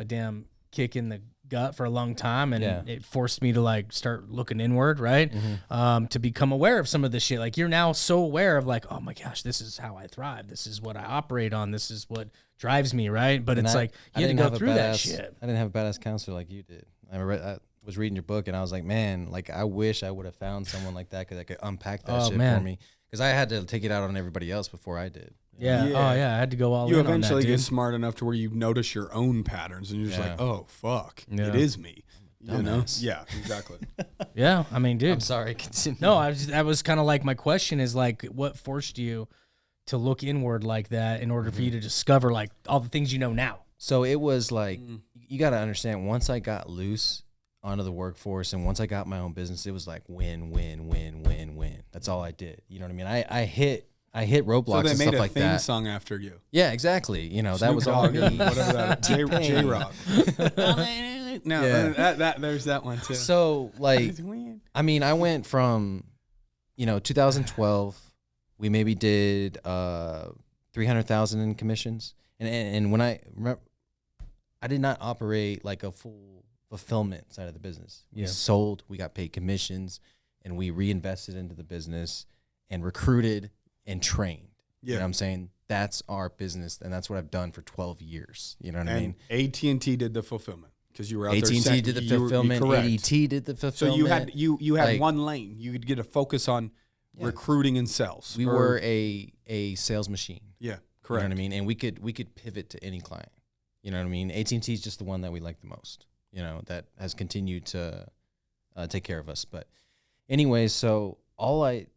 damn kick in the gut for a long time, and it forced me to like start looking inward, right? To become aware of some of this shit. Like, you're now so aware of like, oh my gosh, this is how I thrive. This is what I operate on. This is what drives me, right? But it's like you had to go through that shit. I didn't have a badass counselor like you did. I was reading your book, and I was like, man, like, I wish I would have found someone like that that could unpack that shit for me, because I had to take it out on everybody else before I did. Yeah. Oh yeah, I had to go all You in on that, eventually dude. get smart enough to where you notice your own patterns, and you're just like, oh fuck, Yeah. it is me. You know? Dumbass. Yeah, exactly. Yeah, I mean, dude. I'm sorry. Continue. No, that was kind of like my question is like, what forced you to look inward like that in order for you to discover like all the things you know now? So it was like, you got to understand, once I got loose onto the workforce and once I got my own business, it was like win. That's all I did. You know what I mean? I hit roadblocks So they and made stuff a like theme that. song after you. Yeah, exactly. You know, that Snoop was all Dogg me. and whatever that J-Rock. No, Yeah. there's that one too. So like, I mean, I went from, 2012, we maybe did 300,000 in commissions, and when I remember, I did not operate like a full fulfillment side of the business. We sold, we got paid commissions, and we reinvested into the business and recruited and trained. You know what I'm saying? That's our business, and that's what I've done for 12 years. You know what I mean? AT&T did the fulfillment because you were out there. AT&T did the fulfillment. ADT did the fulfillment. So you had like, one lane. You could get a focus on recruiting and sales. We were a sales machine. Yeah, correct. You know what I mean? And we could pivot to any client. You know what I mean? AT&T is just the one that we like the most. That has continued to take care of us. But anyways, so all I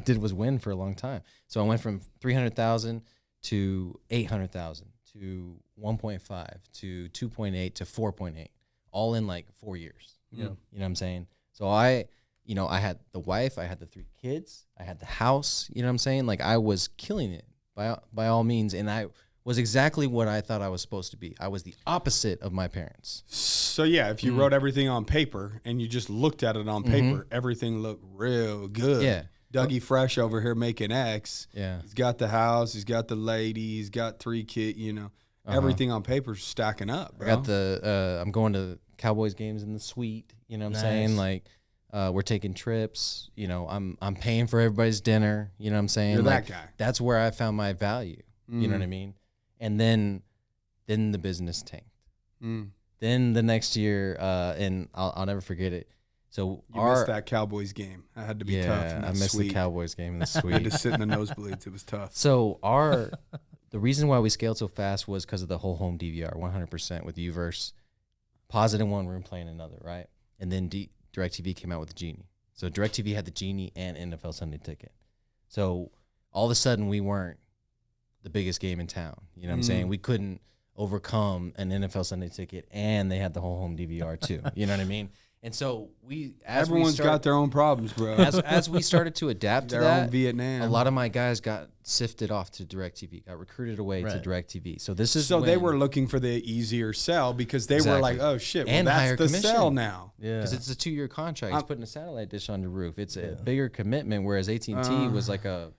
did was win for a long time. So I went from 300,000 to 800,000 to 1.5 to 2.8 to 4.8 all in like 4 years. Yeah. You know what I'm saying? So I had the wife, I had the 3 kids, I had the house, you know what I'm saying? Like I was killing it by all means. And I was exactly what I thought I was supposed to be. I was the opposite of my parents. So yeah, if you wrote everything on paper and you just looked at it on paper, everything looked real good. Yeah. Dougie Fresh over here making X. Yeah. He's got the house, he's got the lady, he's got 3 kids, everything on paper's stacking up, bro. I got I'm going to Cowboys games in the suite, you know what I'm saying? Like we're taking trips, I'm paying for everybody's dinner, you know what I'm saying? You're like, that guy. That's where I found my value. You know what I mean? And then the business tanked. Then the next year, and I'll never forget it. So you missed that Cowboys game. That had to be tough. Yeah, I missed the Cowboys game in the suite. I had to sit in the nosebleeds. It was tough. So the reason why we scaled so fast was because of the whole home DVR, 100% with Uverse, pause it in one room, play in another, right? And then DirecTV came out with the Genie. So DirecTV had the Genie and NFL Sunday Ticket. So all of a sudden we weren't the biggest game in town. You know what I'm saying? We couldn't overcome an NFL Sunday Ticket, and they had the whole home DVR too. You know what I mean? And so everyone's got their own problems, bro. As we started to adapt to that, own Vietnam. A lot of my guys got sifted off to DirecTV, got recruited away to DirecTV. So they were looking for the easier sell because they were like, oh shit, well, that's higher the commission. Sell now. Yeah, because it's a 2-year contract. It's putting a satellite dish on your roof. It's a bigger commitment, whereas AT&T was like I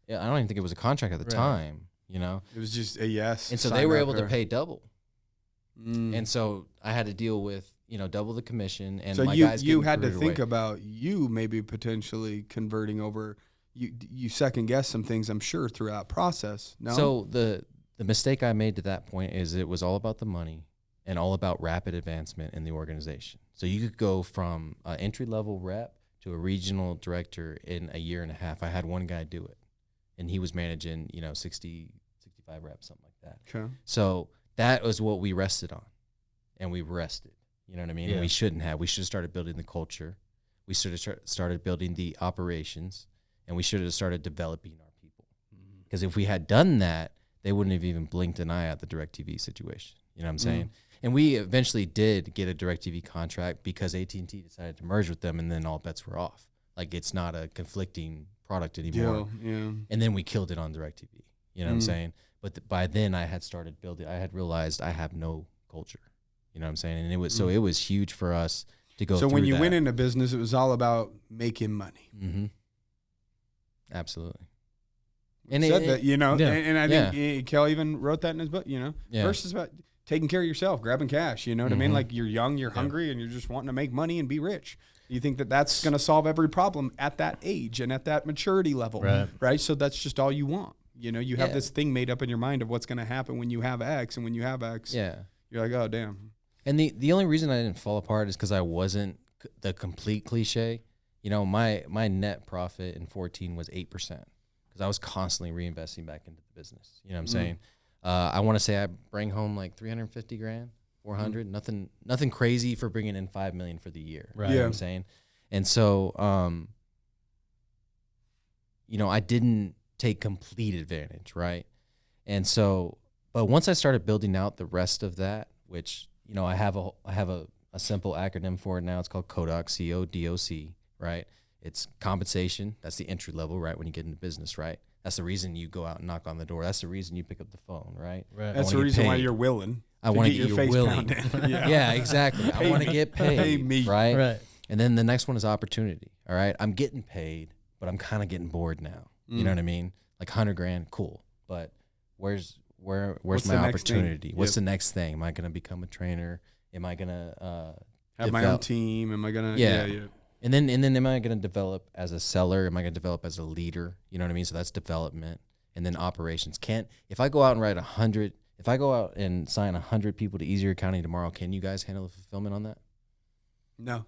don't even think it was a contract at the time. It was just a yes. And so they were able to pay double. And so I had to deal with double the commission, and so my guys you had to away. think about you maybe potentially converting over. You second guess some things, I'm sure, throughout that process. No. So the mistake I made to that point is it was all about the money and all about rapid advancement in the organization. So you could go from an entry level rep to a regional director in a year and a half. I had one guy do it, and he was managing 60, 65 reps, something like that. Okay. So that was what we rested on, and we rested. You know what I mean? Yeah. We shouldn't have. We should have started building the culture. We should have started building the operations, and we should have started developing our people. Because if we had done that, they wouldn't have even blinked an eye at the DirecTV situation. You know what I'm saying? And we eventually did get a DirecTV contract because AT&T decided to merge with them, and then all bets were off. Like, it's not a conflicting product anymore. Yeah. And then we killed it on DirecTV. You know what I'm saying? But by then, I had started building. I had realized I have no culture. You know what I'm saying? And it was so it was huge for us to go through that. So when you went into business, it was all about making money. Absolutely. And said that, and I think Kel even wrote that in his book, First is about taking care of yourself, grabbing cash, you know what I mean? Like you're young, you're hungry, and you're just wanting to make money and be rich. You think that that's going to solve every problem at that age and at that maturity level, right? So that's just all you want. You have this thing made up in your mind of what's going to happen when you have X, and when you have X, you're like, oh, damn. And the only reason I didn't fall apart is because I wasn't the complete cliche. My net profit in 2014 was 8% because I was constantly reinvesting back into the business. You know what I'm saying? I want to say I bring home like 350 grand, 400, nothing crazy for bringing in 5 million for the year. Right. You know what I'm saying? And so, I didn't take complete advantage. Right. And so, but once I started building out the rest of that, which, I have a simple acronym for it now. It's called Kodak, CODOC, right? It's compensation. That's the entry level, right? When you get into business, right? That's the reason you go out and knock on the door. That's the reason you pick up the phone, right? That's the reason why you're willing. I want to get your face willing. Yeah, exactly. I want to get paid, pay me. Right? And then the next one is opportunity, all right? I'm getting paid, but I'm kind of getting bored now. You know what I mean? Like 100 grand, cool. But where's my opportunity? What's the next thing? Am I going to become a trainer? Am I going to have my own team? Am I going to yeah. And then am I going to develop as a seller? Am I going to develop as a leader? You know what I mean? So that's development. And then operations. If I go out and write 100, if I go out and sign 100 people to Easier County tomorrow, can you guys handle the fulfillment on that? No.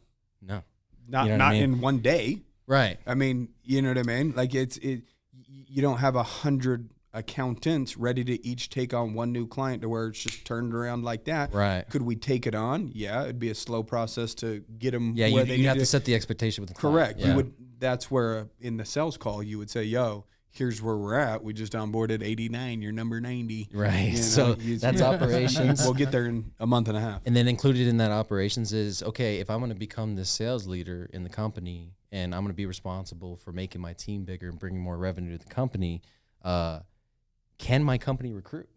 Not in one day. Right. I mean, you know what I mean? Like you don't have 100 accountants ready to each take on one new client to where it's just turned around like that. Right. Could we take it on? Yeah, it'd be a slow process to get them. Yeah, you have to set the expectation with the client. Correct. Yeah. That's where in the sales call you would say, "Yo, here's where we're at. We just onboarded 89. You're number 90. Right. You know, so that's operations. We'll get there in a month and a half. And then included in that operations is, okay, if I'm going to become the sales leader in the company and I'm going to be responsible for making my team bigger and bringing more revenue to the company, can my company recruit?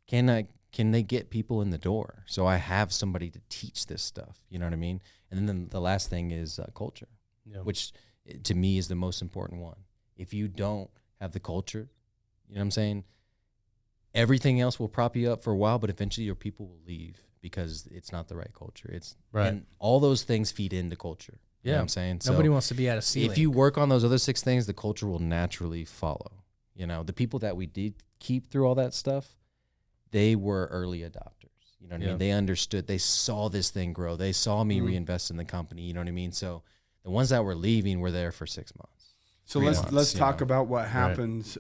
Can they get people in the door? So I have somebody to teach this stuff. You know what I mean? And then the last thing is culture, which to me is the most important one. If you don't have the culture, you know what I'm saying? Everything else will prop you up for a while, but eventually your people will leave because it's not the right culture. It's right. And all those things feed into culture. You know what I'm saying? Nobody wants to be at a ceiling. If you work on those other 6 things, the culture will naturally follow. You know, the people that we did keep through all that stuff, they were early adopters. You know what I mean? They understood. They saw this thing grow. They saw me reinvest in the company. You know what I mean? So the ones that were leaving were there for 6 months. So let's talk about what happens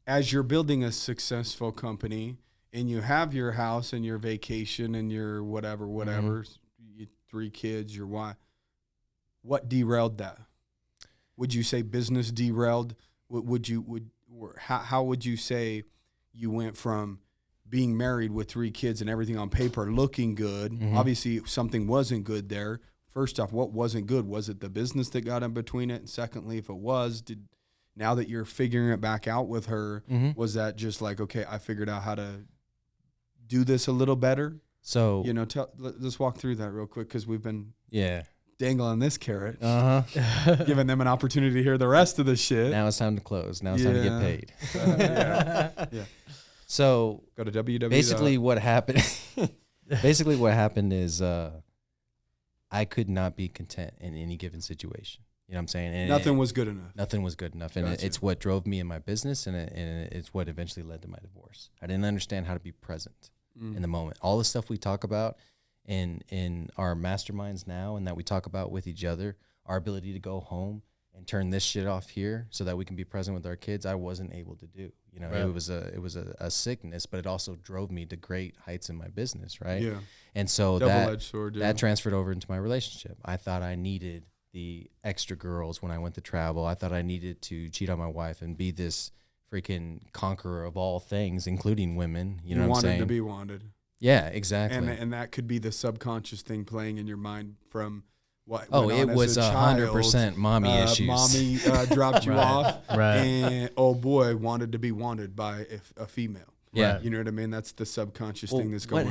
as you're building a successful company and you have your house and your vacation and your whatever, you 3 kids, your wife. What derailed that? Would you say business derailed? How would you say you went from being married with 3 kids and everything on paper looking good? Obviously, something wasn't good there. First off, what wasn't good? Was it the business that got in between it? And secondly, if it was, now that you're figuring it back out with her, was that just like, okay, I figured out how to do this a little better? So, you know, let's walk through that real quick because we've been dangling this carrot, giving them an opportunity to hear the rest of the shit. Now it's time to close. Now it's time to get paid. So go to www. Basically, what happened? Is I could not be content in any given situation. You know what I'm saying? And nothing was good enough. Nothing was good enough. And it's what drove me in my business, and it's what eventually led to my divorce. I didn't understand how to be present in the moment. All the stuff we talk about in our masterminds now and that we talk about with each other, our ability to go home and turn this shit off here so that we can be present with our kids, I wasn't able to do. You know, it was a sickness, but it also drove me to great heights in my business, right? Yeah. And so double-edged sword, that transferred over into my relationship. I thought I needed the extra girls when I went to travel. I thought I needed to cheat on my wife and be this freaking conqueror of all things, including women. You know what I'm saying? Wanted to be wanted. Yeah, exactly. And that could be the subconscious thing playing in your mind from what it was 100% mommy issues. Mommy dropped you off, and oh boy, wanted to be wanted by a female. Yeah, you know what I mean. That's the subconscious thing that's going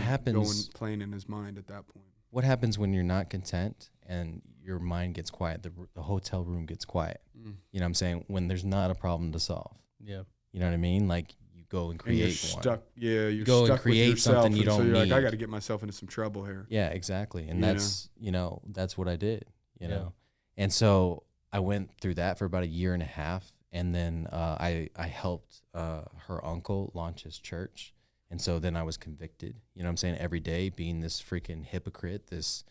playing in his mind at that point. What happens when you're not content and your mind gets quiet? The hotel room gets quiet. You know what I'm saying? When there's not a problem to solve. Yeah, you know what I mean. Like you go and create and you're stuck. Yeah, you go and create something you don't need. Like, I got to get myself into some trouble here. Yeah, exactly. And that's what I did. You know, and so I went through that for about 1.5 years. And then I helped her uncle launch his church. And so then I was convicted, you know what I'm saying, every day being this freaking hypocrite, this,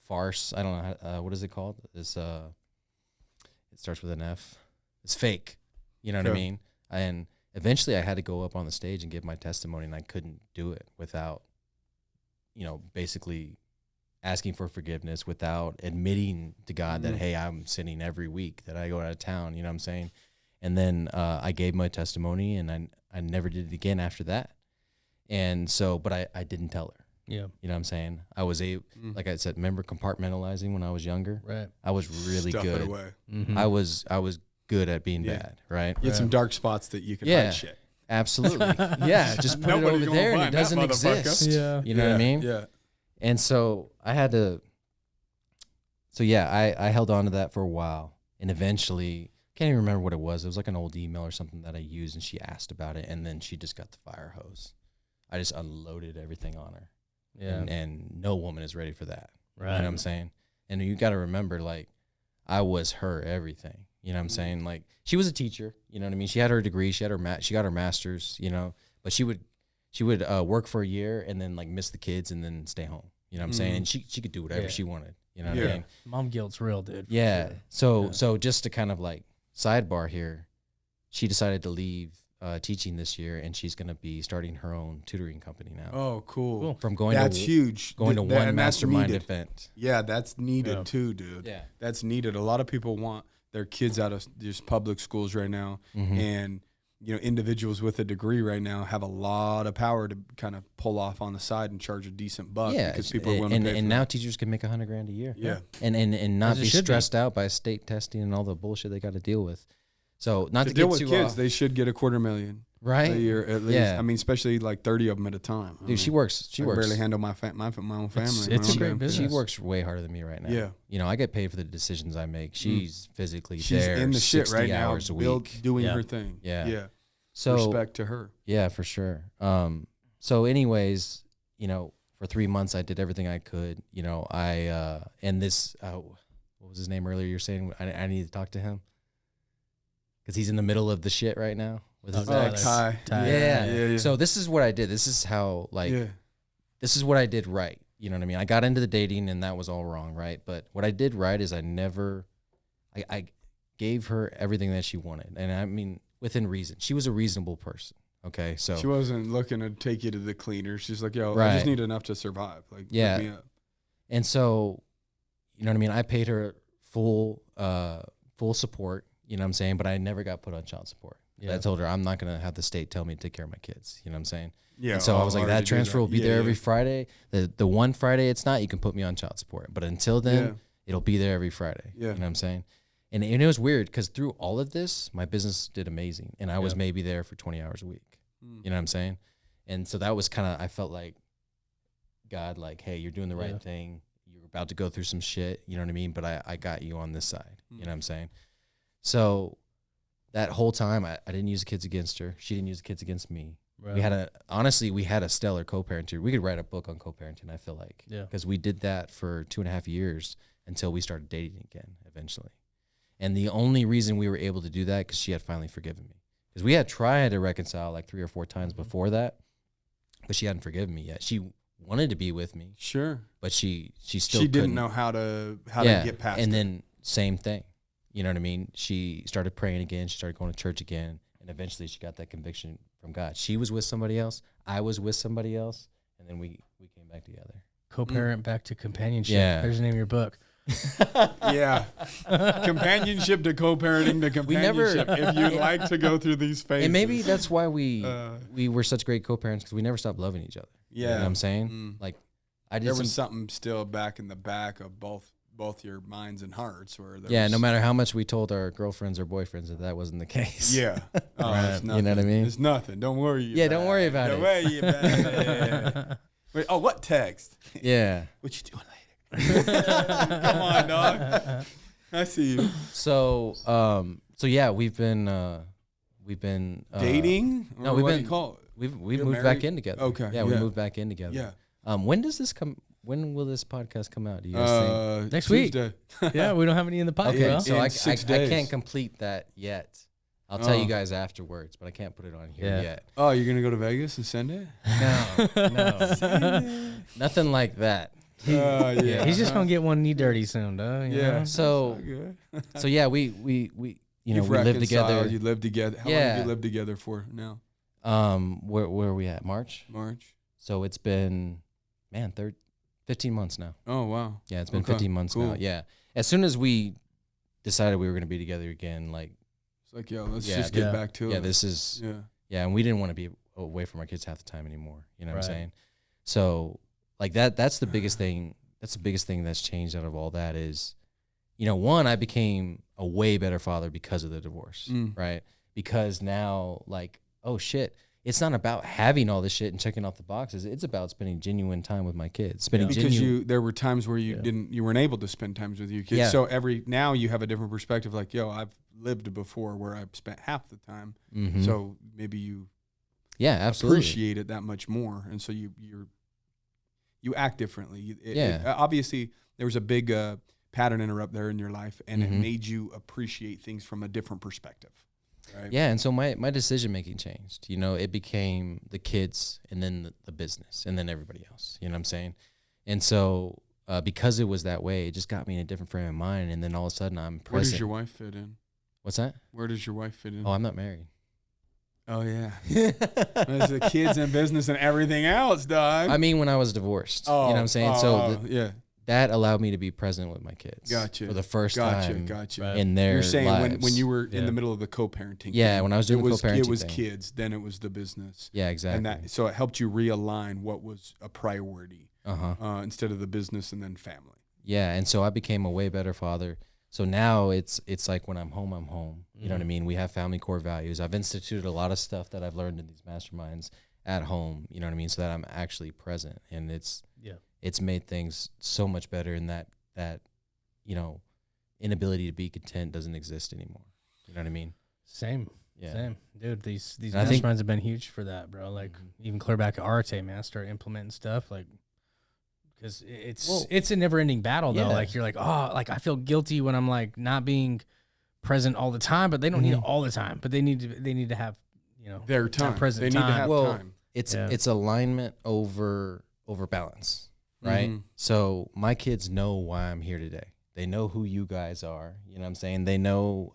farce. I don't know, what is it called? This, it starts with an F. It's fake, you know what I mean? And eventually I had to go up on the stage and give my testimony, and I couldn't do it without, basically asking for forgiveness, without admitting to God that, hey, I'm sinning every week, that I go out of town, you know what I'm saying? And then I gave my testimony, and I never did it again after that. And so, but I didn't tell her. Yeah. You know what I'm saying? I was like I said, remember compartmentalizing when I was younger? Right. I was really Stuff good. It away. I was good at being bad, right? You had some dark spots that you could hide shit. Absolutely. Yeah. Just put it over there and it doesn't exist. Yeah. You know what I mean? Yeah. And so I had to, I held on to that for a while, and eventually, can't even remember what it was. It was like an old email or something that I used, and she asked about it, and then she just got the fire hose. I just unloaded everything on her. Yeah. And no woman is ready for that. Right. You know what I'm saying? And you got to remember, like, I was her everything. You know what I'm saying? Like, she was a teacher, you know what I mean? She had her degree, she got her master's, but she would work for a year and then like miss the kids and then stay home. You know what I'm saying? And she could do whatever she wanted. You know what I mean? Mom guilt's real, dude. Yeah. Sure. So just to kind of like sidebar here, she decided to leave teaching this year, and she's going to be starting her own tutoring company now. Oh, cool. From going huge. Going to one mastermind event. Yeah, that's needed too, dude. Yeah. That's needed. A lot of people want their kids out of just public schools right now, and individuals with a degree right now have a lot of power to kind of pull off on the side and charge a decent buck because people are willing to pay and now teachers can make $100,000 a year. Yeah. And not be stressed out by state testing and all the bullshit they got to deal with. So not to deal get with too kids, off. they should get $250,000 right a year at least. Yeah. I mean, especially like 30 of them at a time. Dude, she works. I barely handle my own family. It's a great business. She works way harder than me right now. Yeah. I get paid for the decisions I make. She's physically She's there in the shit 60 right now, hours a week. doing her thing. Yeah. So respect to her. Yeah, for sure. So anyways, for 3 months I did everything I could. And this, what was his name earlier? You're saying I need to talk to him because he's in the middle of the shit right now with his ex. Ty. Yeah. So this is what I did. This is how this is what I did right. You know what I mean? I got into the dating and that was all wrong, right? But what I did right is I gave her everything that she wanted, and I mean within reason. She was a reasonable person. Okay, so she wasn't looking to take you to the cleaner. She's like, yo, I Right. just need enough to survive. Like, Yeah. pick me up. And so, you know what I mean? I paid her full support, you know what I'm saying? But I never got put on child support. Yeah. I told her I'm not going to have the state tell me to take care of my kids, you know what I'm saying? Yeah. And so I was like, that transfer will be there every Yeah. Friday. The one Friday it's not, you can put me on child support. But until then, it'll be there every Friday. Yeah. You know what I'm saying? And it was weird because through all of this, my business did amazing. And I was maybe there for 20 hours a week. You know what I'm saying? And so that was kind of, I felt like God, like, hey, you're doing the right thing. You're about to go through some shit. You know what I mean? But I got you on this side. You know what I'm saying? So that whole time, I didn't use the kids against her. She didn't use the kids against me. Right. We had a stellar co-parenting. We could write a book on co-parenting, I feel like. Yeah. Because we did that for 2.5 years until we started dating again eventually. And the only reason we were able to do that because she had finally forgiven me. Because we had tried to reconcile like 3 or 4 times before that, but she hadn't forgiven me yet. She wanted to be with me. Sure. But she still didn't know how to get past it. And then same thing. You know what I mean? She started praying again. She started going to church again. And eventually she got that conviction from God. She was with somebody else. I was with somebody else. And then we came back together. Co-parent back to companionship. Yeah. There's the name of your book. Yeah. Companionship to co-parenting to companionship. If you'd like to go through these phases. And maybe that's why we were such great co-parents because we never stopped loving each other. Yeah. You know what I'm saying? Like, there was something still back in the back of both your minds and hearts where no matter how much we told our girlfriends or boyfriends that wasn't the case. Yeah. Oh, right. It's nothing. You know what I mean? It's nothing. Don't worry don't worry about it. Don't worry about it. Wait, what text? Yeah. What you doing later? Come on, dog. I see you. So yeah, we've been dating? No, what do you call it? We've You're moved married? back in together. Okay. Yeah, we moved back in together. Yeah. When does this come? When will this podcast come out? Do you guys think? Next Tuesday. week. Yeah, we don't have any in the pipe. Okay, bro. so In I 6 days. can't complete that yet. I'll tell you guys afterwards, but I can't put it on here yet. Oh, you're gonna go to Vegas and send it? No, nothing like that. Yeah. He's just gonna get one knee dirty soon, though. You know? So yeah, we You've we live together. reconciled, You live together. How long have you lived together for now? Where are we at? March. So it's been 15 months now. Oh wow. Yeah, it's been 15 months now. Yeah. As soon as we decided we were going to be together again, like it's like, yo, let's just get back to it. Yeah, this is and we didn't want to be away from our kids half the time anymore. You know what I'm saying? So like that's the biggest thing. That's the biggest thing that's changed out of all that is, one, I became a way better father because of the divorce, right? Because now, like, oh shit, it's not about having all this shit and checking off the boxes. It's about spending genuine time with my kids. Because there were times where you weren't able to spend times with your kids. Yeah. So now you have a different perspective. Like, yo, I've lived before where I've spent half the time. Mm-hmm. So maybe you absolutely appreciate it that much more, and so you act differently. Obviously, there was a big pattern interrupt there in your life, and it made you appreciate things from a different perspective. Right? Yeah, and so my decision making changed. It became the kids, and then the business, and then everybody else. You know what I'm saying? And so because it was that way, it just got me in a different frame of mind. And then all of a sudden, I'm present. Where does your wife fit in? What's that? Where does your wife fit in? Oh, I'm not married. Oh yeah, there's the kids and business and everything else, dog. I mean, when I was divorced, you know what I'm saying? So that allowed me to be present with my kids. Gotcha. For the first time Gotcha. in their You're saying lives. when you were in the middle of the co-parenting. Yeah, thing, when I was doing the co-parenting it was thing. kids, then it was the business. Yeah, exactly. And so it helped you realign what was a priority instead of the business and then family. Yeah, and so I became a way better father. So now it's like when I'm home, I'm home. You know what I mean? We have family core values. I've instituted a lot of stuff that I've learned in these masterminds at home, you know what I mean? So that I'm actually present, and it's made things so much better, and that you know, inability to be content doesn't exist anymore. You know what I mean? Same. Yeah. Same. Dude, these I think masterminds have been huge for that, bro. Like even clear back at Arte, man, start implementing stuff like, because it's a never ending battle though. Yeah. Like you're like, oh, like I feel guilty when I'm like not being present all the time, but they don't need it all the time. But they need to have, you know, Their time. present They time. need to have time. It's alignment over balance, right? So my kids know why I'm here today. They know who you guys are. You know what I'm saying? They know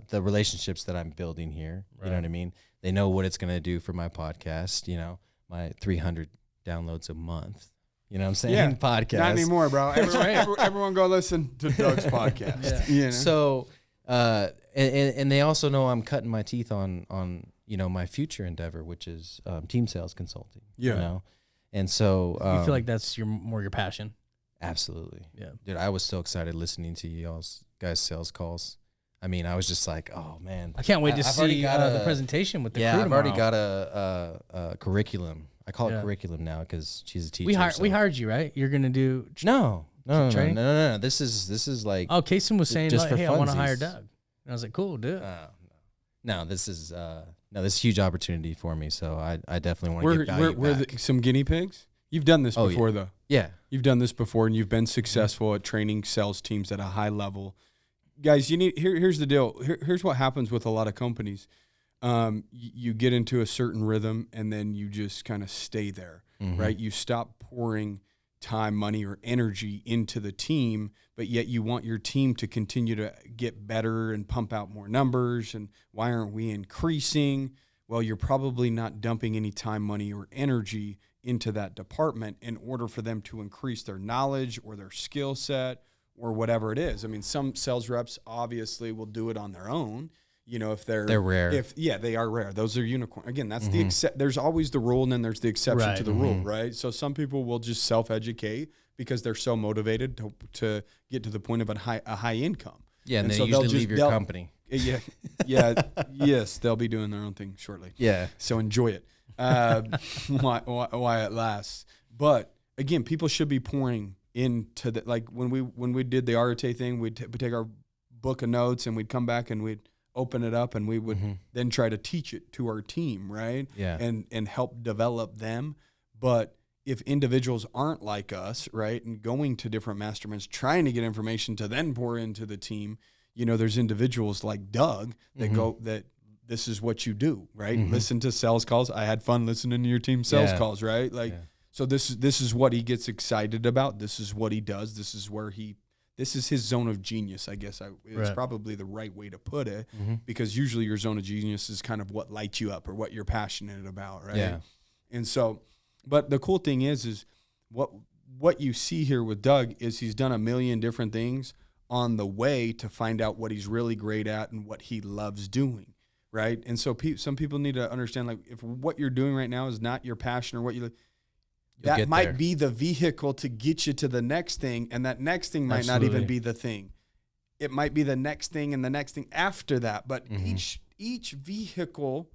the relationships that I'm building here. You know what I mean? They know what it's going to do for my podcast, you know, my 300 downloads a month. You know what I'm saying? Yeah. Podcast. Not anymore, bro. Everyone go listen to Doug's podcast. You know? So, and they also know I'm cutting my teeth on you know, my future endeavor, which is team sales consulting. Yeah. You know? And so You feel like that's more your passion. Absolutely. Yeah. Dude, I was so excited listening to y'all's guys' sales calls. I mean, I was just like, oh man. I can't wait to I've already see got the presentation with the crew I've tomorrow. already got a curriculum. I call it curriculum now because she's a teacher. We hired you, right? You're gonna do No. training? No. This is like Oh, Kason was saying, just like, for hey, I want to funsies. hire Doug. And I was like, cool, do it. no. This is a huge opportunity for me. So I definitely want to get value We're back. some guinea pigs. You've done this before, though. Yeah. You've done this before, and you've been successful at training sales teams at a high level. Guys, here's the deal. Here's what happens with a lot of companies. You get into a certain rhythm, and then you just kind of stay there, right? You stop pouring time, money, or energy into the team, but yet you want your team to continue to get better and pump out more numbers. And why aren't we increasing? Well, you're probably not dumping any time, money, or energy into that department in order for them to increase their knowledge or their skill set or whatever it is. I mean, some sales reps obviously will do it on their own. You know, if they're rare. They are rare. Those are unicorn. Again, that's there's always the rule, and then there's the exception to the rule, right? So some people will just self-educate because they're so motivated to get to the point of a high income. Yeah, and they so usually leave your company. Yes, they'll be doing their own thing shortly. Yeah. So enjoy it. Why it lasts. But again, people should be pouring into the, like when we did the Arte thing, we'd take our book of notes and we'd come back and we'd open it up and we would then try to teach it to our team, right? Yeah. And help develop them. But if individuals aren't like us, right, and going to different masterminds, trying to get information to then pour into the team, you know, there's individuals like Doug that go that this is what you do, right? Listen to sales calls. I had fun listening to your team sales calls, right? Like, so this is what he gets excited about. This is what he does. This is his zone of genius, I guess. It's probably the right way to put it, because usually your zone of genius is kind of what lights you up or what you're passionate about, right? Yeah. And so, but the cool thing is what you see here with Doug is he's done a million different things on the way to find out what he's really great at and what he loves doing, right? And so some people need to understand, like, if what you're doing right now is not your passion or what you that might be the vehicle to get you to the next thing, and that next thing might not even be the thing. It might be the next thing and the next thing after that, but each vehicle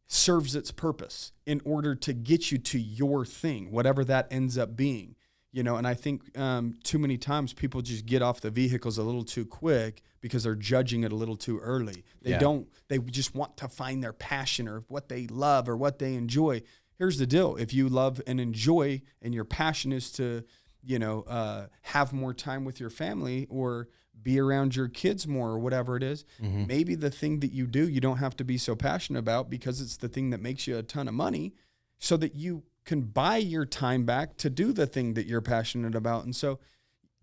serves its purpose in order to get you to your thing, whatever that ends up being. You know, and I think too many times people just get off the vehicles a little too quick because they're judging it a little too early. They just want to find their passion or what they love or what they enjoy. Here's the deal. If you love and enjoy and your passion is to, you know, have more time with your family or be around your kids more or whatever it is, maybe the thing that you do, you don't have to be so passionate about because it's the thing that makes you a ton of money so that you can buy your time back to do the thing that you're passionate about. And so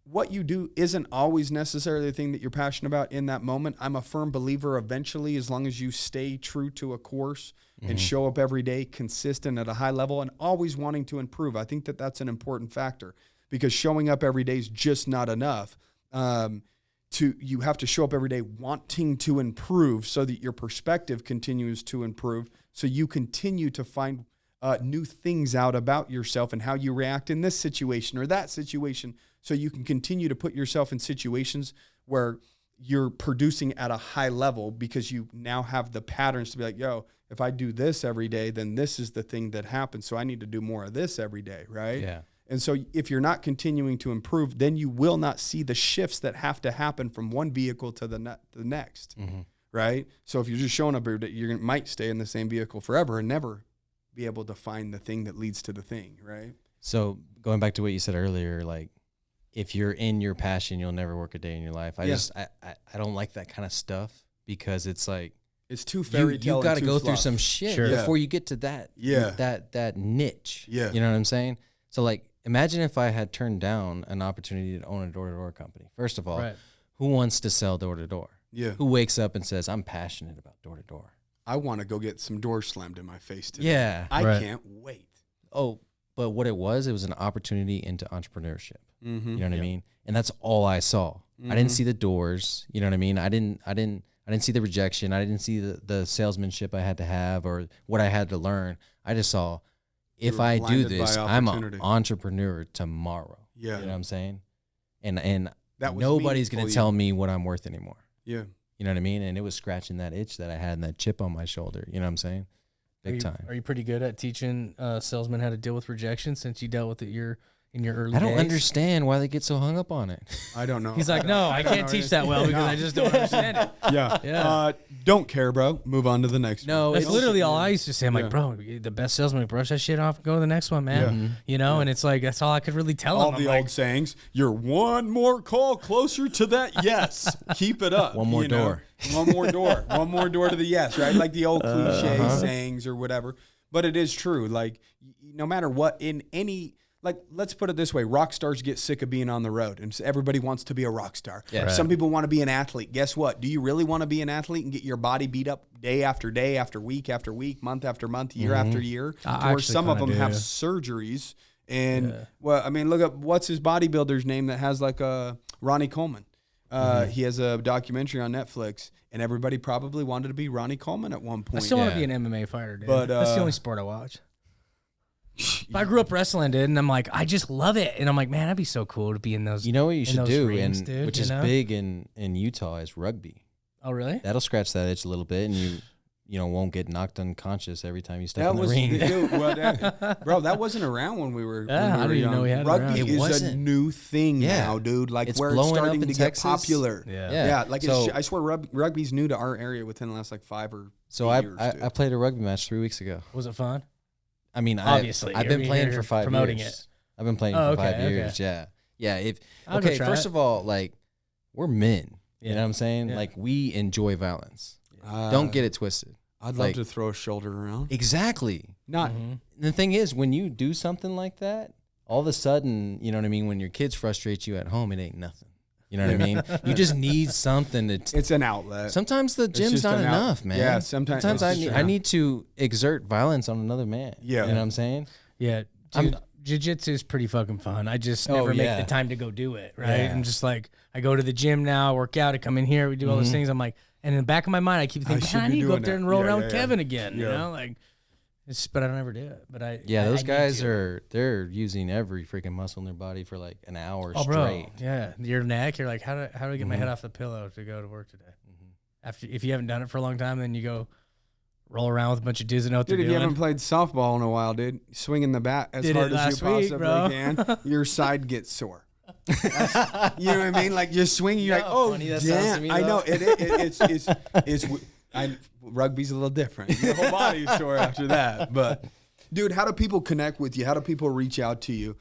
what you do isn't always necessarily the thing that you're passionate about in that moment. I'm a firm believer eventually, as long as you stay true to a course and show up every day consistent at a high level and always wanting to improve. I think that that's an important factor because showing up every day is just not enough. You have to show up every day wanting to improve so that your perspective continues to improve, so you continue to find new things out about yourself and how you react in this situation or that situation, so you can continue to put yourself in situations where you're producing at a high level, because you now have the patterns to be like, yo, if I do this every day, then this is the thing that happens. So I need to do more of this every day, right? Yeah. And so if you're not continuing to improve, then you will not see the shifts that have to happen from one vehicle to the next, right? So if you're just showing up every day, you might stay in the same vehicle forever and never be able to find the thing that leads to the thing, right? So going back to what you said earlier, like, if you're in your passion, you'll never work a day in your life. I don't like that kind of stuff, because it's like, it's too fairy tale. You got to go fluff. through some shit before you get to that that niche. Yeah. You know what I'm saying? So like, imagine if I had turned down an opportunity to own a door-to-door company. First of all, who wants to sell door-to-door? Yeah. Who wakes up and says, I'm passionate about door-to-door? I want to go get some doors slammed in my face today. Yeah. I can't wait. Oh, but what it was an opportunity into entrepreneurship. Mm-hmm. You know what I mean? And that's all I saw. I didn't see the doors. You know what I mean? I didn't see the rejection. I didn't see the salesmanship I had to have or what I had to learn. I just saw, if I do this, I'm an entrepreneur tomorrow. Yeah. You know what I'm saying? And that was nobody's going to tell me what I'm worth anymore. Yeah. You know what I mean? And it was scratching that itch that I had and that chip on my shoulder. You know what I'm saying? Big time. Are you pretty good at teaching salesmen how to deal with rejection, since you dealt with it in your early I don't days? understand why they get so hung up on it. I don't know. He's like, no, I can't teach that well because I just don't understand it. Yeah. Don't care, bro. Move on to the next one. No, that's literally all I used to say. I'm like, bro, the best salesman, brush that shit off and go to the next one, man. You know, and it's like, that's all I could really tell him. All the old sayings. You're one more call closer to that yes. Keep it up. One more door. One more door. One more door to the yes, right? Like the old cliche sayings or whatever. But it is true. Like, no matter what, in any... Like, let's put it this way. Rock stars get sick of being on the road, and everybody wants to be a rock star. Yeah. Some people want to be an athlete. Guess what? Do you really want to be an athlete and get your body beat up day after day, after week, month after month, year after year? Or some of them have surgeries. And, well, I mean, look up, what's his bodybuilder's name that has like Ronnie Coleman? He has a documentary on Netflix, and everybody probably wanted to be Ronnie Coleman at one point. I still want to be an MMA fighter, dude. But, that's the only sport I watch. I grew up wrestling, dude, and I'm like, I just love it. And I'm like, man, that'd be so cool to be in those. You know what you should do, rings, and dude, which is big in Utah, is rugby. Oh, really? That'll scratch that itch a little bit, and you won't get knocked unconscious every time you step in the ring. Bro, that wasn't around when we were. I didn't even know we had rugby is a new thing now, dude. Like, it's where it's starting to get popular. Yeah. Like, I swear, rugby's new to our area within the last like 5 or. So 8 years, I played a rugby match 3 weeks ago. Was it fun? I mean, obviously, I've been playing for 5 promoting years. It. I've been playing for 5 years. Yeah. First of all, like, we're men. You know what I'm saying? Yeah. Like, we enjoy violence. Don't get it twisted. I'd love to throw a shoulder around. Exactly. The thing is, when you do something like that, all of a sudden, you know what I mean? When your kids frustrate you at home, it ain't nothing. You know what I mean? You just need something to. It's an outlet. Sometimes the gym's not enough, man. Yeah, sometimes I need to exert violence on another man. Yeah. You know what I'm saying? Yeah. Jiu-jitsu is pretty fucking fun. I just never make the time to go do it, right? Yeah. I'm just like, I go to the gym now, work out, I come in here, we do all those things. I'm like, and in the back of my mind, I keep thinking, I need to go up there and roll around with Kevin again, you know? Like, but I don't ever do it. But those guys they're using every freaking muscle in their body for like an hour straight. Bro, yeah, your neck. You're like, how do I get my head off the pillow to go to work today? If you haven't done it for a long time, then you go roll around with a bunch of dudes that know what they're doing. If you haven't played softball in a while, dude, swinging the bat as hard as you possibly can, your side gets sore. You know what I mean? Like, just swinging, you're like, oh, damn. I know rugby's a little different. Your whole body's sore after that. But, dude, how do people connect with you? How do people reach out to you?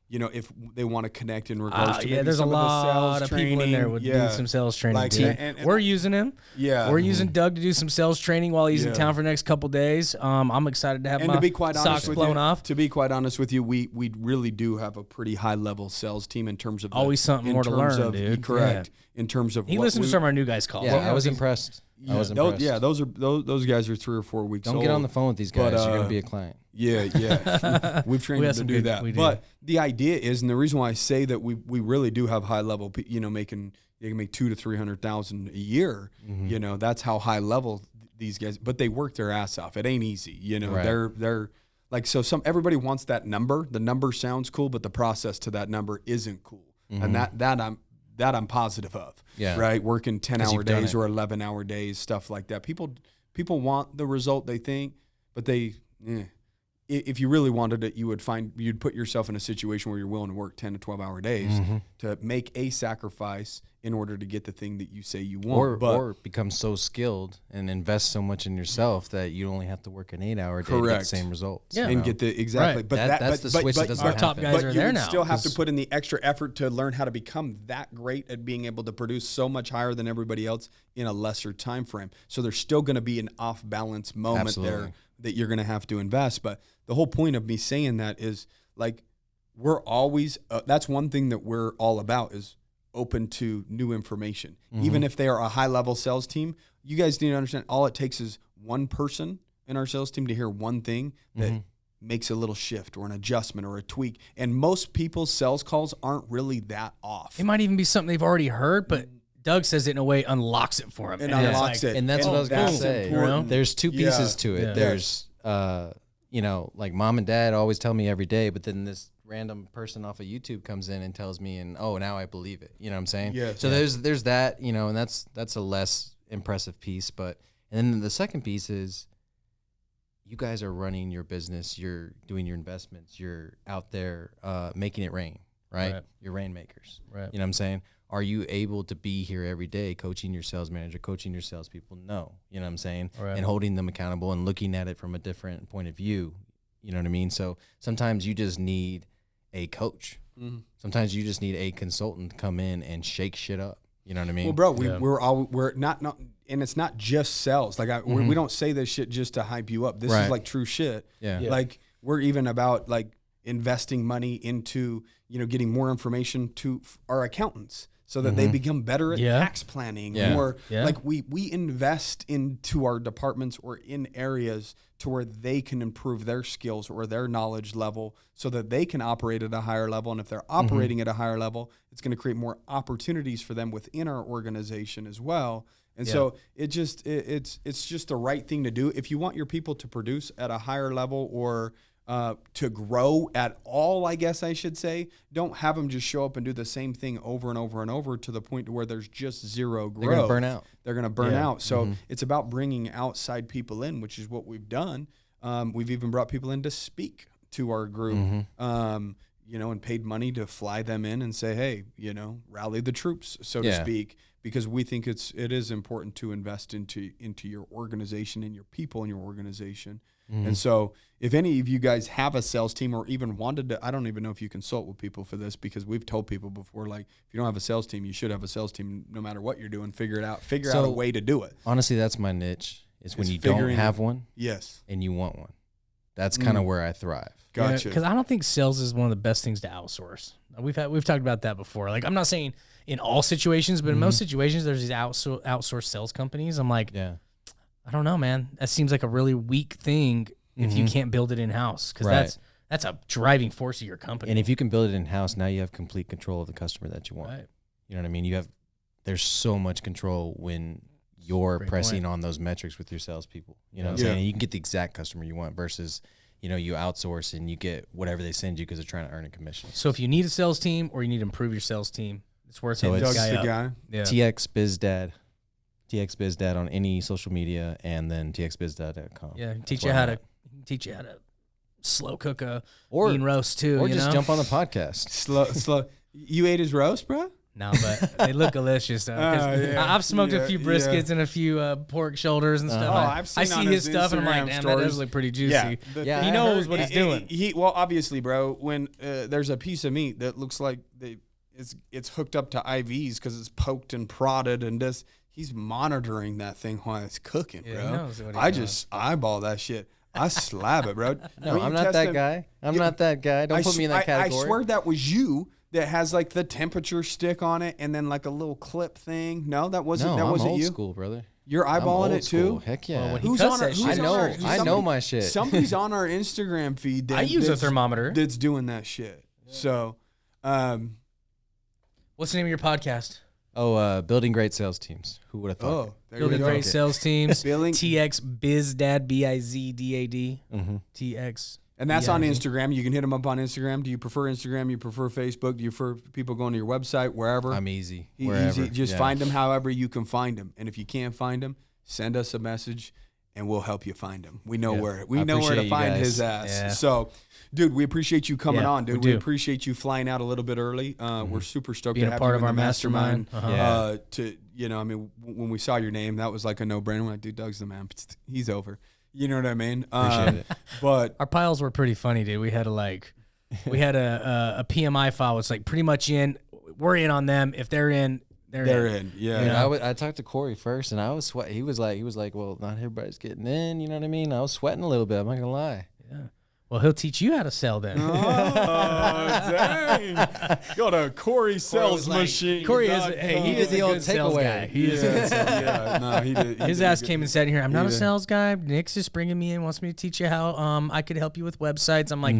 If they want to connect in regards to there's some a lot of training. people in there with doing some sales training. Like, and we're using him. Yeah, we're using Doug to do some sales training while he's in town for the next couple days. I'm excited to have my socks blown off. To be quite honest with you, we really do have a pretty high level sales team in terms of always something more to learn, dude. Correct. In terms of he listens to some of our new guys' calls. Yeah, I was impressed. I was impressed. Those guys are 3 or 4 weeks Don't old. get on the phone with these guys. You're gonna be a client. Yeah. We've trained them to do that. But the idea is, and the reason why I say that we really do have high level, you can make $200,000 to $300,000 a year. That's how high level these guys. But they work their ass off. It ain't easy. Right. They're like, so everybody wants that number. The number sounds cool, but the process to that number isn't cool. And that I'm positive of. Yeah. Right. Working 10-hour days or 11-hour days, stuff like that. People want the result they think, but if you really wanted it, you'd put yourself in a situation where you're willing to work 10 to 12-hour days to make a sacrifice in order to get the thing that you say you want. Or become so skilled and invest so much in yourself that you only have to work an 8-hour day to get the same results. Yeah. And get the exactly. Right. But that's the switch that doesn't our happen. top guys are there now. But you still have to put in the extra effort to learn how to become that great at being able to produce so much higher than everybody else in a lesser time frame. So there's still going to be an off-balance moment there that you're going to have to invest. But the whole point of me saying that is, like, we're always that's one thing that we're all about, is open to new information. Even if they are a high-level sales team, you guys need to understand all it takes is one person in our sales team to hear one thing that makes a little shift or an adjustment or a tweak. And most people's sales calls aren't really that off. It might even be something they've already heard, but Doug says it in a way unlocks it for him. And unlocks it. And that's what I was going to say. There's two pieces to it. Yeah. There's, like mom and dad always tell me every day, but then this random person off of YouTube comes in and tells me, and now I believe it. You know what I'm saying? Yeah. So there's that, and that's a less impressive piece. And then the second piece is, you guys are running your business, you're doing your investments, you're out there making it rain, right? You're rainmakers. Right. You know what I'm saying? Are you able to be here every day coaching your sales manager, coaching your salespeople? No. You know what I'm saying? Right. And holding them accountable and looking at it from a different point of view. You know what I memean? So sometimes you just need a coach. Sometimes you just need a consultant to come in and shake shit up. You know what I mean? Well, bro, we're not, and it's not just sales. Like we don't say this shit just to hype you up. This is like true shit. Yeah. Like, we're even about like investing money into, getting more information to our accountants so that they become better at tax planning. Or like we invest into our departments or in areas to where they can improve their skills or their knowledge level so that they can operate at a higher level. And if they're operating at a higher level, it's going to create more opportunities for them within our organization as well. And so it's just the right thing to do. If you want your people to produce at a higher level or to grow at all, I guess I should say, don't have them just show up and do the same thing over and over and over to the point to where there's just zero growth. They're going to burn out. They're going to burn out. So it's about bringing outside people in, which is what we've done. We've even brought people in to speak to our group, and paid money to fly them in and say, hey, rally the troops, so to speak, because we think it is important to invest into your organization and your people in your organization. And so if any of you guys have a sales team or even wanted to, I don't even know if you consult with people for this, because we've told people before, like, if you don't have a sales team, you should have a sales team no matter what you're doing. Figure it out. Figure out a way to do it. Honestly, that's my niche. It's when you don't have one and you want one. That's kind of where I thrive. Gotcha. Because I don't think sales is one of the best things to outsource. We've talked about that before. Like, I'm not saying in all situations, but in most situations, there's these outsourced sales companies. I'm like, I don't know, man. That seems like a really weak thing if you can't build it in house, because that's a driving force of your company. And if you can build it in house, now you have complete control of the customer that you want. Right. You know what I mean? There's so much control when you're pressing on those metrics with your salespeople. You know what I'm saying? And you can get the exact customer you want versus, you outsource and you get whatever they send you because they're trying to earn a commission. So if you need a sales team or you need to improve your sales team, it's worth it. Doug's the guy. Yeah. TX Biz Dad on any social media, and then txbizdad.com. Yeah, teach you how to slow cook a mean roast too, or just jump on the podcast. Slow. You ate his roast, bro? No, but they look delicious though. I've smoked a few briskets and a few pork shoulders and stuff. I've seen I see his stuff and I'm like, damn, that does look pretty juicy. Yeah, he knows what he's doing. Well, obviously, bro, when there's a piece of meat that looks like it's hooked up to IVs because it's poked and prodded and this. He's monitoring that thing while it's cooking, bro. He knows what he's I doing. just eyeball that shit. I slab it, bro. No, I'm not that guy. I'm not that guy. Don't put me in that category. I swear that was you that has like the temperature stick on it and then like a little clip thing. No, that wasn't. No, that wasn't I'm old you. school, brother. You're eyeballing it too? School. Heck yeah. Well, who's on our, I know my shit. Somebody's on our Instagram feed. I use a thermometer. That's doing that shit. So, what's the name of your podcast? Oh, building great sales teams. Who would have thought? Building great sales teams. Building TX Bizdad BIZDAD. TX. And that's on Instagram. You can hit them up on Instagram. Do you prefer Instagram? You prefer Facebook? Do you prefer people going to your website? Wherever. I'm easy. Easy. Just find them however you can find them. And if you can't find them, send us a message, and we'll help you find him. We know where to find his ass. Yeah. So, dude, we appreciate you coming on, dude. We appreciate you flying out a little bit early. We're super stoked being to have a part you of in our the mastermind. To I mean, when we saw your name, that was like a no-brainer. We're like, dude, Doug's the man. He's over. You know what I mean? Appreciate it. But our piles were pretty funny, dude. We had a PMI file. It's like pretty much in. We're in on them. If they're in. They're in. Yeah. You know? I talked to Corey first, and I was sweating. He was like, well, not everybody's getting in. You know what I mean? I was sweating a little bit. I'm not gonna lie. Yeah. Well, he'll teach you how to sell then. Oh, dang. Got a Corey sales machine. Corey is, he is the old takeaway guy. He is he did. His ass came and sat in here. I'm not a sales guy. Nick's just bringing me in, wants me to teach you how I could help you with websites. I'm like,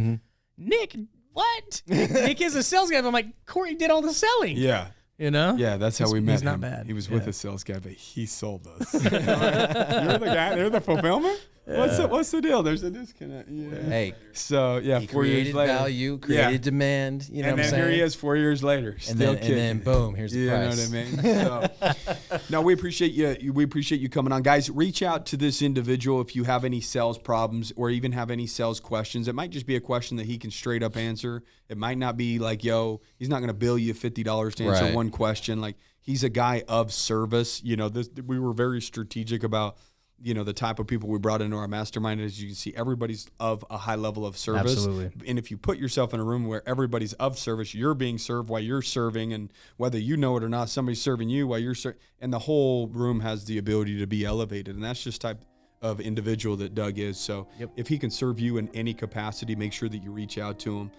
Nick, what? Nick is a sales guy. But I'm like, Corey did all the selling. Yeah. You know? Yeah, that's how we met him. He's not bad. He was with a sales guy, but he sold us. You're the guy. They're the fulfillment? What's the deal? There's a disconnect. Yeah. Hey. So, yeah, he 4 years later. Value, created demand. You know and what I'm saying? And then here he is 4 years later. Still kicking. And then boom, here's the price. You know what I mean? So, no, we appreciate you. We appreciate you coming on. Guys, reach out to this individual if you have any sales problems or even have any sales questions. It might just be a question that he can straight up answer. It might not be like, yo, he's not going to bill you $50 to answer one question. Like, he's a guy of service. You know, we were very strategic about, you know, the type of people we brought into our mastermind. As you can see, everybody's of a high level of service. Absolutely. And if you put yourself in a room where everybody's of service, you're being served while you're serving, and whether you know it or not, somebody's serving you while you're serving, and the whole room has the ability to be elevated. And that's just type of individual that Doug is. So if he can serve you in any capacity, make sure that you reach out to him.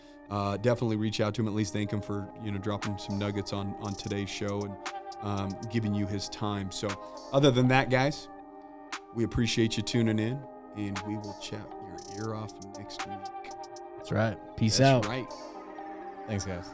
Definitely reach out to him, at least thank him for, you know, dropping some nuggets on today's show and giving you his time. So other than that, guys, we appreciate you tuning in, and we will chat your ear off next week. That's right. Peace out. That's right. Thanks, guys.